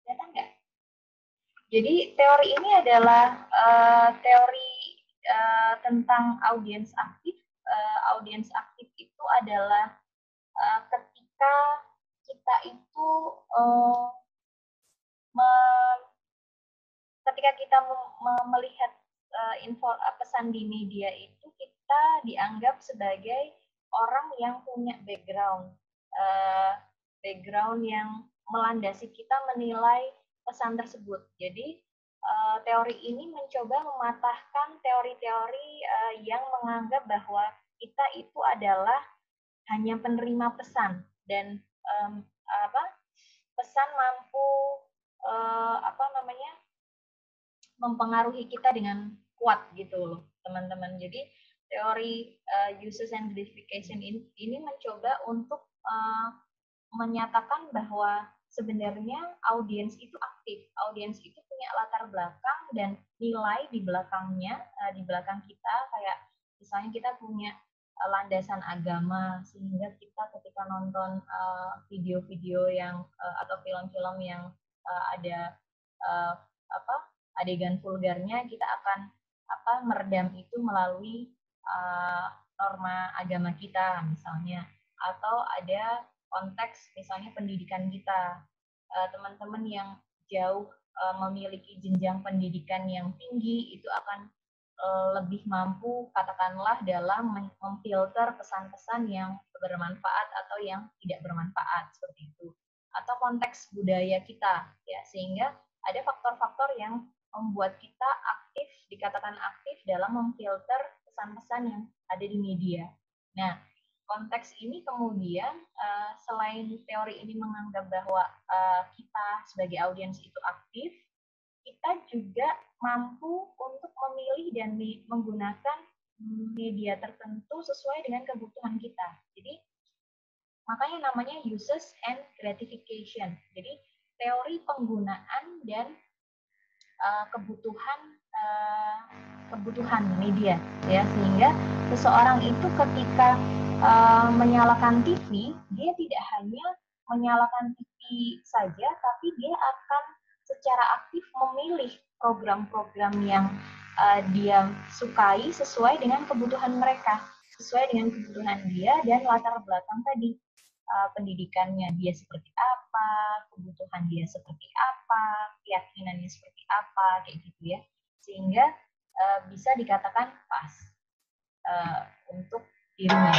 Kelihatan nggak? Jadi teori ini adalah teori tentang audiens aktif. Audiens aktif itu adalah ketika kita itu ketika kita melihat pesan di media itu, kita dianggap sebagai orang yang punya background yang melandasi kita menilai pesan tersebut. Jadi teori ini mencoba mematahkan teori-teori yang menganggap bahwa kita itu adalah hanya penerima pesan dan pesan mampu mempengaruhi kita dengan kuat gitu loh, teman-teman. Jadi teori uses and gratification ini mencoba untuk menyatakan bahwa sebenarnya audiens itu aktif, audiens itu punya latar belakang dan nilai di belakangnya, di belakang kita, kayak misalnya kita punya landasan agama, sehingga kita ketika nonton video-video yang atau film-film yang ada adegan vulgarnya, kita akan meredam itu melalui norma agama kita misalnya, atau ada konteks misalnya pendidikan kita. Teman-teman yang jauh memiliki jenjang pendidikan yang tinggi itu akan lebih mampu, katakanlah, dalam memfilter pesan-pesan yang bermanfaat atau yang tidak bermanfaat, seperti itu. Atau konteks budaya kita, ya, sehingga ada faktor-faktor yang membuat kita aktif, dikatakan aktif dalam memfilter pesan-pesan yang ada di media. Nah, konteks ini kemudian selain teori ini menganggap bahwa kita sebagai audiens itu aktif, kita juga mampu untuk memilih dan menggunakan media tertentu sesuai dengan kebutuhan kita. Jadi makanya namanya uses and gratification. Jadi teori penggunaan dan kebutuhan media, ya, sehingga seseorang itu ketika menyalakan TV, dia tidak hanya menyalakan TV saja, tapi dia akan secara aktif memilih program-program yang dia sukai sesuai dengan kebutuhan mereka, sesuai dengan kebutuhan dia dan latar belakang tadi. pendidikannya dia seperti apa, kebutuhan dia seperti apa, keyakinannya seperti apa, kayak gitu ya. Sehingga bisa dikatakan pas untuk dirinya.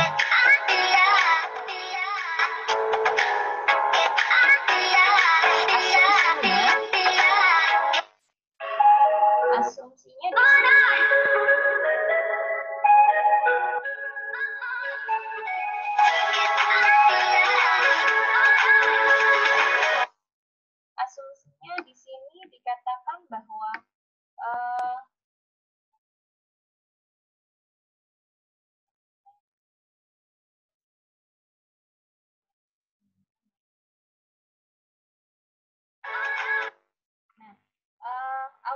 Asumsinya di sini dikatakan bahwa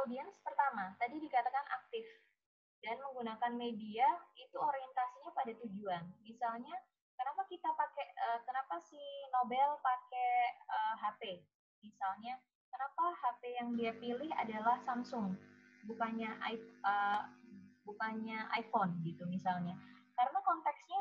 audiens pertama tadi dikatakan aktif dan menggunakan media itu orientasinya pada tujuan. Misalnya, kenapa si Nobel pakai HP? Misalnya, kenapa HP yang dia pilih adalah Samsung, bukannya iPhone gitu misalnya. Karena konteksnya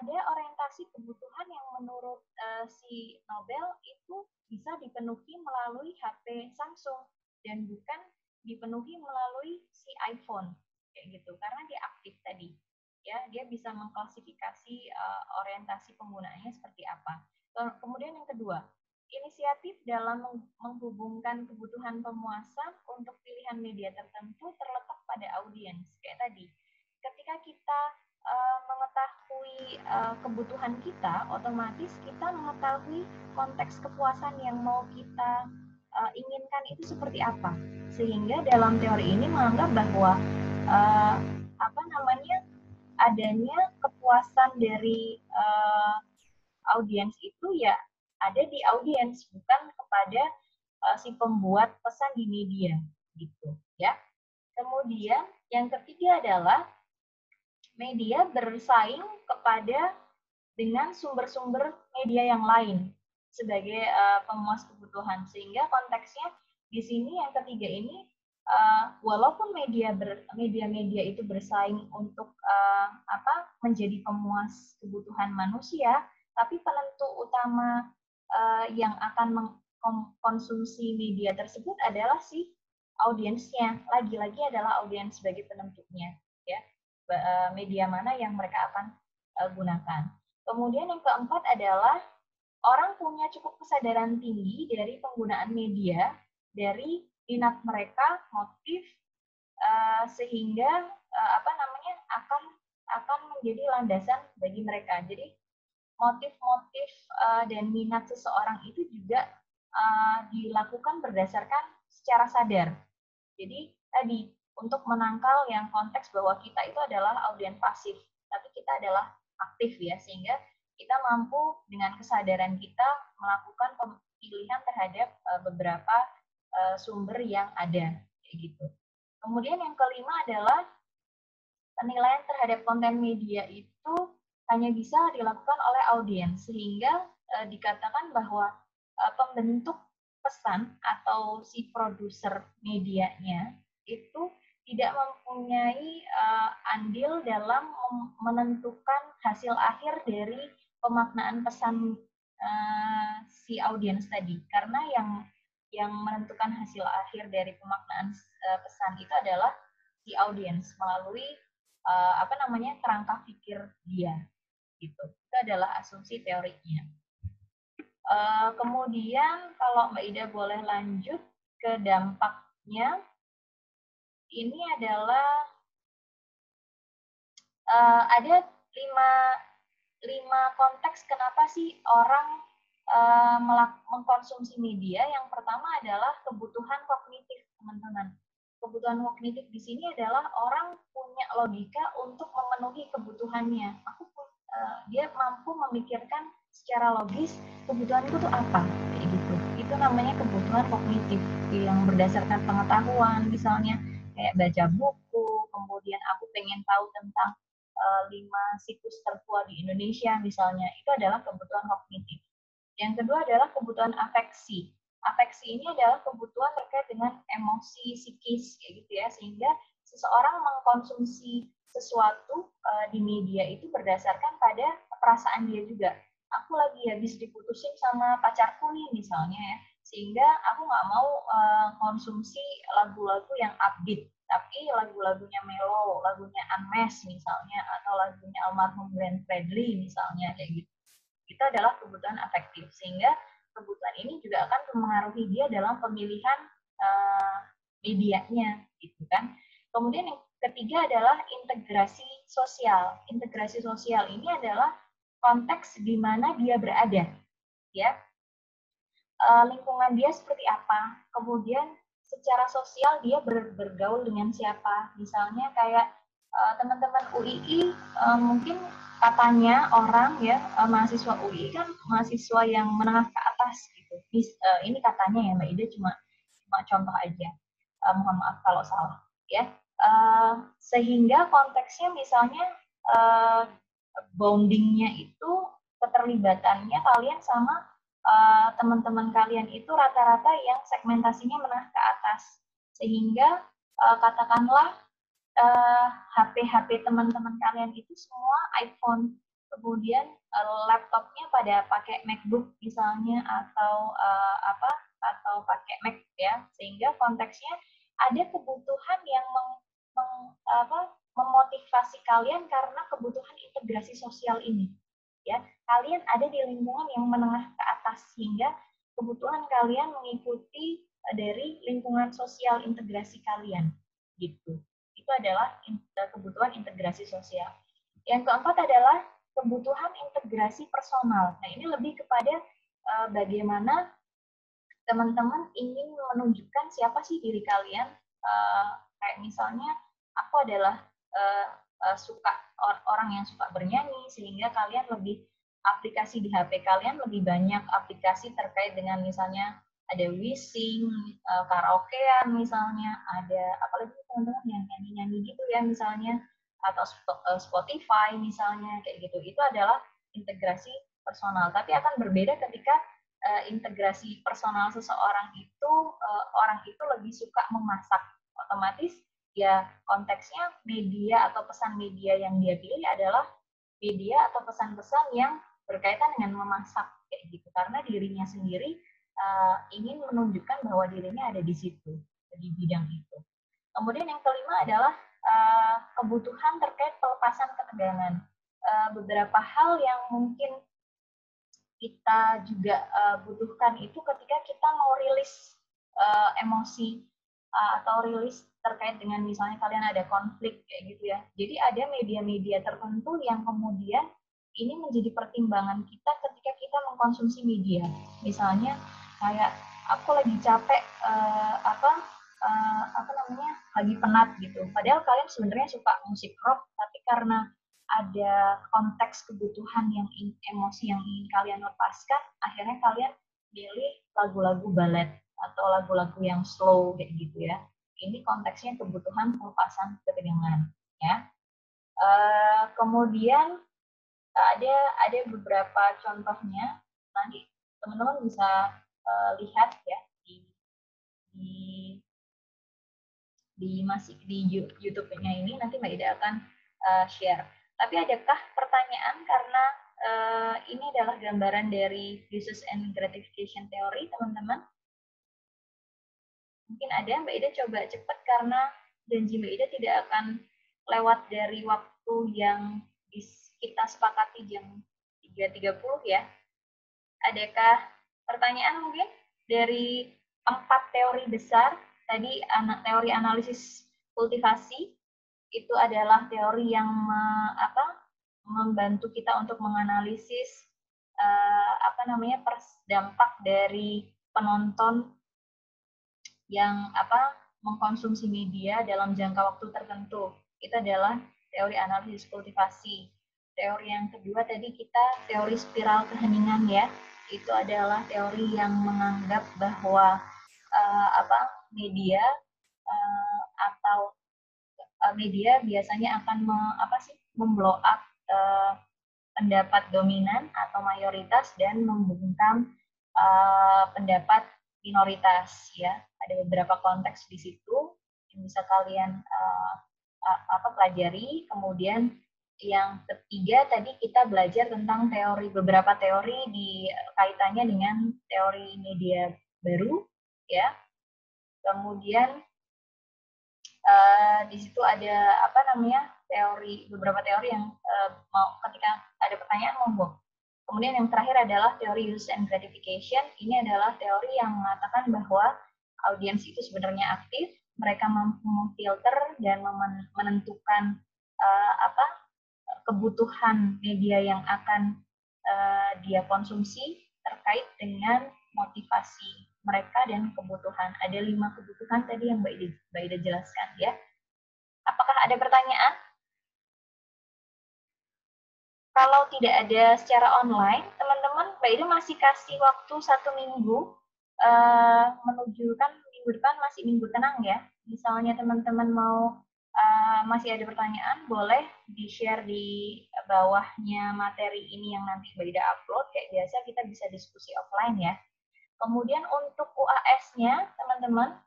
ada orientasi kebutuhan yang menurut si Nobel itu bisa dipenuhi melalui HP Samsung dan bukan dipenuhi melalui si iPhone kayak gitu, karena dia aktif tadi ya, dia bisa mengklasifikasi orientasi penggunaannya seperti apa. Kemudian yang kedua, inisiatif dalam menghubungkan kebutuhan pemuasan untuk pilihan media tertentu terletak pada audiens kayak tadi. Ketika kita mengetahui kebutuhan kita, otomatis kita mengetahui konteks kepuasan yang mau kita inginkan itu seperti apa. Sehingga dalam teori ini menganggap bahwa adanya kepuasan dari audiens itu ya ada di audiens, bukan kepada si pembuat pesan di media gitu ya. Kemudian yang ketiga adalah media bersaing dengan sumber-sumber media yang lain sebagai pemuas kebutuhan, sehingga konteksnya di sini yang ketiga ini walaupun media itu bersaing untuk menjadi pemuas kebutuhan manusia, tapi penentu utama yang akan mengkonsumsi media tersebut adalah si audiensnya. Lagi-lagi adalah audiens sebagai penentunya, ya. Media mana yang mereka akan gunakan. Kemudian yang keempat adalah orang punya cukup kesadaran tinggi dari penggunaan media, dari minat mereka, motif, sehingga akan menjadi landasan bagi mereka. Jadi motif-motif dan minat seseorang itu juga dilakukan berdasarkan secara sadar. Jadi tadi untuk menangkal yang konteks bahwa kita itu adalah audiens pasif, tapi kita adalah aktif ya, sehingga kita mampu dengan kesadaran kita melakukan pilihan terhadap beberapa sumber yang ada kayak gitu. Kemudian yang kelima adalah penilaian terhadap konten media itu hanya bisa dilakukan oleh audiens, sehingga dikatakan bahwa pembentuk pesan atau si produser medianya itu tidak mempunyai andil dalam menentukan hasil akhir dari pemaknaan pesan si audiens tadi, karena yang menentukan hasil akhir dari pemaknaan pesan itu adalah si audiens melalui kerangka pikir dia gitu. Itu adalah asumsi teorinya. Kemudian kalau Mbak Ida boleh lanjut ke dampaknya, ini adalah ada lima konteks kenapa sih orang mengkonsumsi media. Yang pertama adalah kebutuhan kognitif, teman-teman. Kebutuhan kognitif di sini adalah orang punya logika untuk memenuhi kebutuhannya. Dia mampu memikirkan secara logis kebutuhan itu tuh apa, kayak gitu. Itu namanya kebutuhan kognitif yang berdasarkan pengetahuan, misalnya kayak baca buku, kemudian aku pengen tahu tentang 5 situs tertua di Indonesia misalnya, itu adalah kebutuhan kognitif. Yang kedua adalah kebutuhan afeksi. Afeksi ini adalah kebutuhan terkait dengan emosi psikis kayak gitu ya, sehingga seseorang mengkonsumsi sesuatu di media itu berdasarkan pada perasaan dia juga. aku lagi habis diputusin sama pacarku nih misalnya ya, sehingga aku nggak mau konsumsi lagu-lagu yang upbeat, tapi lagu-lagunya mellow, lagunya Unmesh misalnya, atau lagunya almarhum Glenn Fredly misalnya, kayak gitu. Itu adalah kebutuhan afektif, sehingga kebutuhan ini juga akan mempengaruhi dia dalam pemilihan medianya, gitu kan. Kemudian yang ketiga adalah integrasi sosial. Integrasi sosial ini adalah konteks di mana dia berada, ya. Lingkungan dia seperti apa, kemudian secara sosial dia bergaul dengan siapa. Misalnya kayak teman-teman UII, mungkin katanya orang ya, mahasiswa UII kan mahasiswa yang menengah ke atas gitu. Ini katanya ya Mbak Ida, cuma contoh aja. Mohon maaf kalau salah ya. Sehingga konteksnya misalnya bondingnya itu, keterlibatannya kalian sama teman-teman kalian itu rata-rata yang segmentasinya menengah ke atas, sehingga katakanlah HP-HP teman-teman kalian itu semua iPhone, kemudian laptopnya pada pakai MacBook misalnya, atau atau pakai Mac ya, sehingga konteksnya ada kebutuhan yang memotivasi kalian karena kebutuhan integrasi sosial ini, ya. Kalian ada di lingkungan yang menengah ke atas, sehingga kebutuhan kalian mengikuti dari lingkungan sosial integrasi kalian, gitu. Itu adalah kebutuhan integrasi sosial. Yang keempat adalah kebutuhan integrasi personal. Nah, ini lebih kepada bagaimana teman-teman ingin menunjukkan siapa sih diri kalian. Kayak misalnya, aku adalah suka orang yang suka bernyanyi, sehingga kalian lebih aplikasi di HP kalian lebih banyak aplikasi terkait dengan misalnya ada Wishing, karaokean misalnya, ada apalagi teman-teman yang nyanyi-nyanyi gitu ya misalnya, atau Spotify misalnya, kayak gitu. Itu adalah integrasi personal. Tapi akan berbeda ketika integrasi personal seseorang itu, orang itu lebih suka memasak, otomatis ya konteksnya media atau pesan media yang dia pilih adalah media atau pesan-pesan yang berkaitan dengan memasak, kayak gitu, karena dirinya sendiri ingin menunjukkan bahwa dirinya ada di situ, di bidang itu. Kemudian yang kelima adalah kebutuhan terkait pelepasan ketegangan. Beberapa hal yang mungkin kita juga butuhkan itu ketika kita mau rilis emosi atau rilis terkait dengan misalnya kalian ada konflik kayak gitu ya. Jadi ada media-media tertentu yang kemudian ini menjadi pertimbangan kita ketika kita mengkonsumsi media. Misalnya kayak aku lagi capek lagi penat gitu. Padahal kalian sebenarnya suka musik rock, tapi karena ada konteks kebutuhan yang emosi yang ingin kalian lepaskan, akhirnya kalian pilih lagu-lagu balad atau lagu-lagu yang slow kayak gitu ya. Ini konteksnya kebutuhan pelepasan ketegangan ya. Kemudian ada beberapa contohnya, nanti teman-teman bisa lihat ya di YouTube-nya ini, nanti Mbak Ida akan share. Tapi adakah pertanyaan, karena ini adalah gambaran dari uses and gratification theory, teman-teman? Mungkin ada, Mbak Ida coba cepat, karena janji Mbak Ida tidak akan lewat dari waktu yang kita sepakati jam 3.30 ya. Adakah pertanyaan mungkin dari 4 teori besar? Tadi teori analisis kultivasi itu adalah teori yang membantu kita untuk menganalisis dampak dari penonton yang mengkonsumsi media dalam jangka waktu tertentu. Itu adalah teori analisis kultivasi. Teori yang kedua tadi kita teori spiral keheningan ya. Itu adalah teori yang menganggap bahwa media atau media biasanya akan memblow up pendapat dominan atau mayoritas dan membungkam pendapat minoritas ya. Ada beberapa konteks di situ yang bisa kalian pelajari. Kemudian yang ketiga tadi kita belajar tentang beberapa teori di kaitannya dengan teori media baru, ya. Kemudian di situ ada beberapa teori yang mau ketika ada pertanyaan monggo. Kemudian yang terakhir adalah teori use and gratification. Ini adalah teori yang mengatakan bahwa audiens itu sebenarnya aktif, mereka mampu memfilter dan menentukan kebutuhan media yang akan dia konsumsi terkait dengan motivasi mereka dan kebutuhan. Ada 5 kebutuhan tadi yang Mbak Ida jelaskan, ya. Apakah ada pertanyaan? Kalau tidak ada secara online, teman-teman, Mbak Ida masih kasih waktu 1 minggu menuju, kan minggu depan masih minggu tenang, ya. Misalnya teman-teman mau masih ada pertanyaan, boleh di-share di bawahnya materi ini yang nanti Mbak Ida upload. Kayak biasa kita bisa diskusi offline, ya. Kemudian untuk UAS-nya, teman-teman,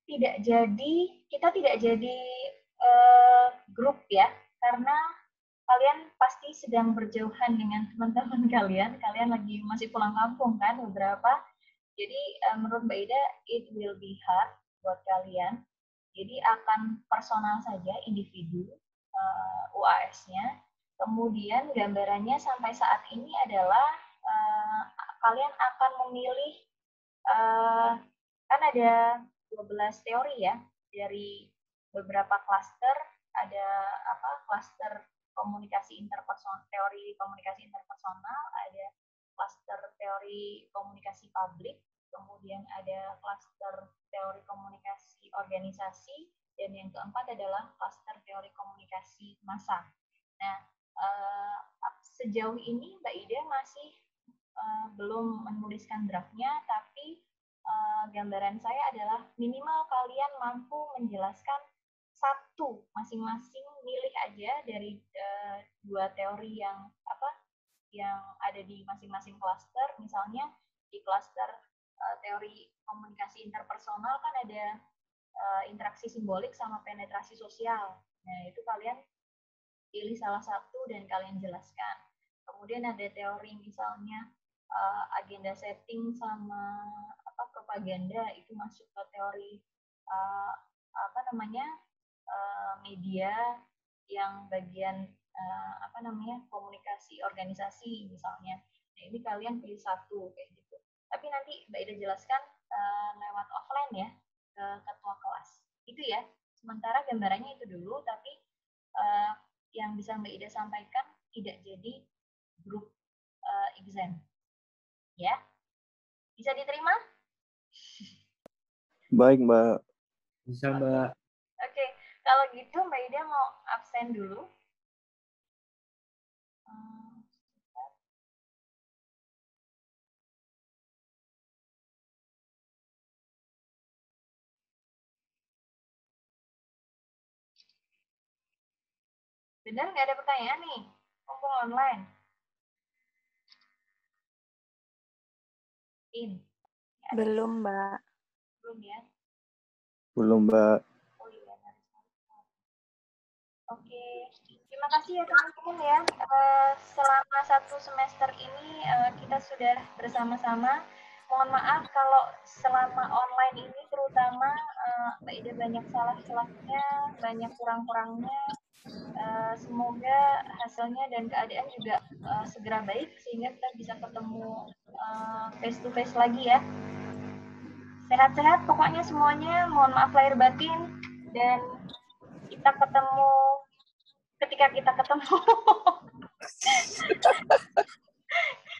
kita tidak jadi grup, ya, karena kalian pasti sedang berjauhan dengan teman-teman kalian lagi masih pulang kampung kan beberapa. Jadi menurut Mbak Ida, it will be hard buat kalian. Jadi akan personal saja, individu UAS-nya. Kemudian gambarannya sampai saat ini adalah kalian akan memilih, kan ada 12 teori, ya, dari beberapa klaster. Ada klaster komunikasi interpersonal, teori komunikasi interpersonal, ada klaster teori komunikasi publik, kemudian ada klaster teori komunikasi organisasi, dan yang keempat adalah klaster teori komunikasi massa. Nah, sejauh ini Mbak Ida masih belum menuliskan draftnya, tapi gambaran saya adalah minimal kalian mampu menjelaskan satu, masing-masing milih aja dari 2 teori yang ada di masing-masing klaster. Misalnya di klaster teori komunikasi interpersonal kan ada interaksi simbolik sama penetrasi sosial. Nah, itu kalian pilih salah satu dan kalian jelaskan. Kemudian ada teori misalnya agenda setting sama propaganda, itu masuk ke teori media yang bagian komunikasi organisasi misalnya. Nah, ini kalian pilih satu kayak gitu. Tapi nanti Mbak Ida jelaskan lewat offline, ya, ke ketua kelas. Itu, ya. Sementara gambarannya itu dulu, tapi yang bisa Mbak Ida sampaikan tidak jadi grup exam. Ya. Bisa diterima? Baik, Mbak. Bisa, Mbak. Oke. Kalau gitu Mbak Ida mau absen dulu. Benar nggak ada pertanyaan nih? Mumpung online. Belum, Mbak. Belum, ya? Belum, Mbak. Oh iya. Oke. Terima kasih ya teman-teman, ya. Selama 1 semester ini kita sudah bersama-sama. Mohon maaf kalau selama online ini terutama Mbak Ida banyak salah-salahnya, banyak kurang-kurangnya. Semoga hasilnya dan keadaan juga segera baik sehingga kita bisa ketemu face to face lagi, ya. Sehat-sehat pokoknya semuanya. Mohon maaf lahir batin, dan kita ketemu ketika kita ketemu.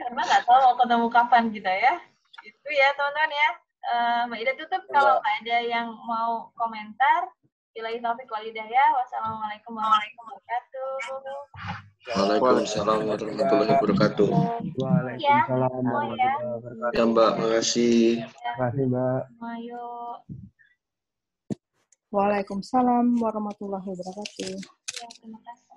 Karena nggak tahu mau ketemu kapan kita, ya. Itu, ya teman-teman, ya. Mbak Ida tutup kalau nggak ada yang mau komentar. Billahi taufiq wal hidayah. Wassalamualaikum warahmatullahi wabarakatuh. Waalaikumsalam warahmatullahi wabarakatuh. Waalaikumsalam warahmatullahi wabarakatuh. Ya, Mbak, makasih. Terima kasih, Mbak. Ayo. Waalaikumsalam warahmatullahi wabarakatuh. Ya, terima kasih.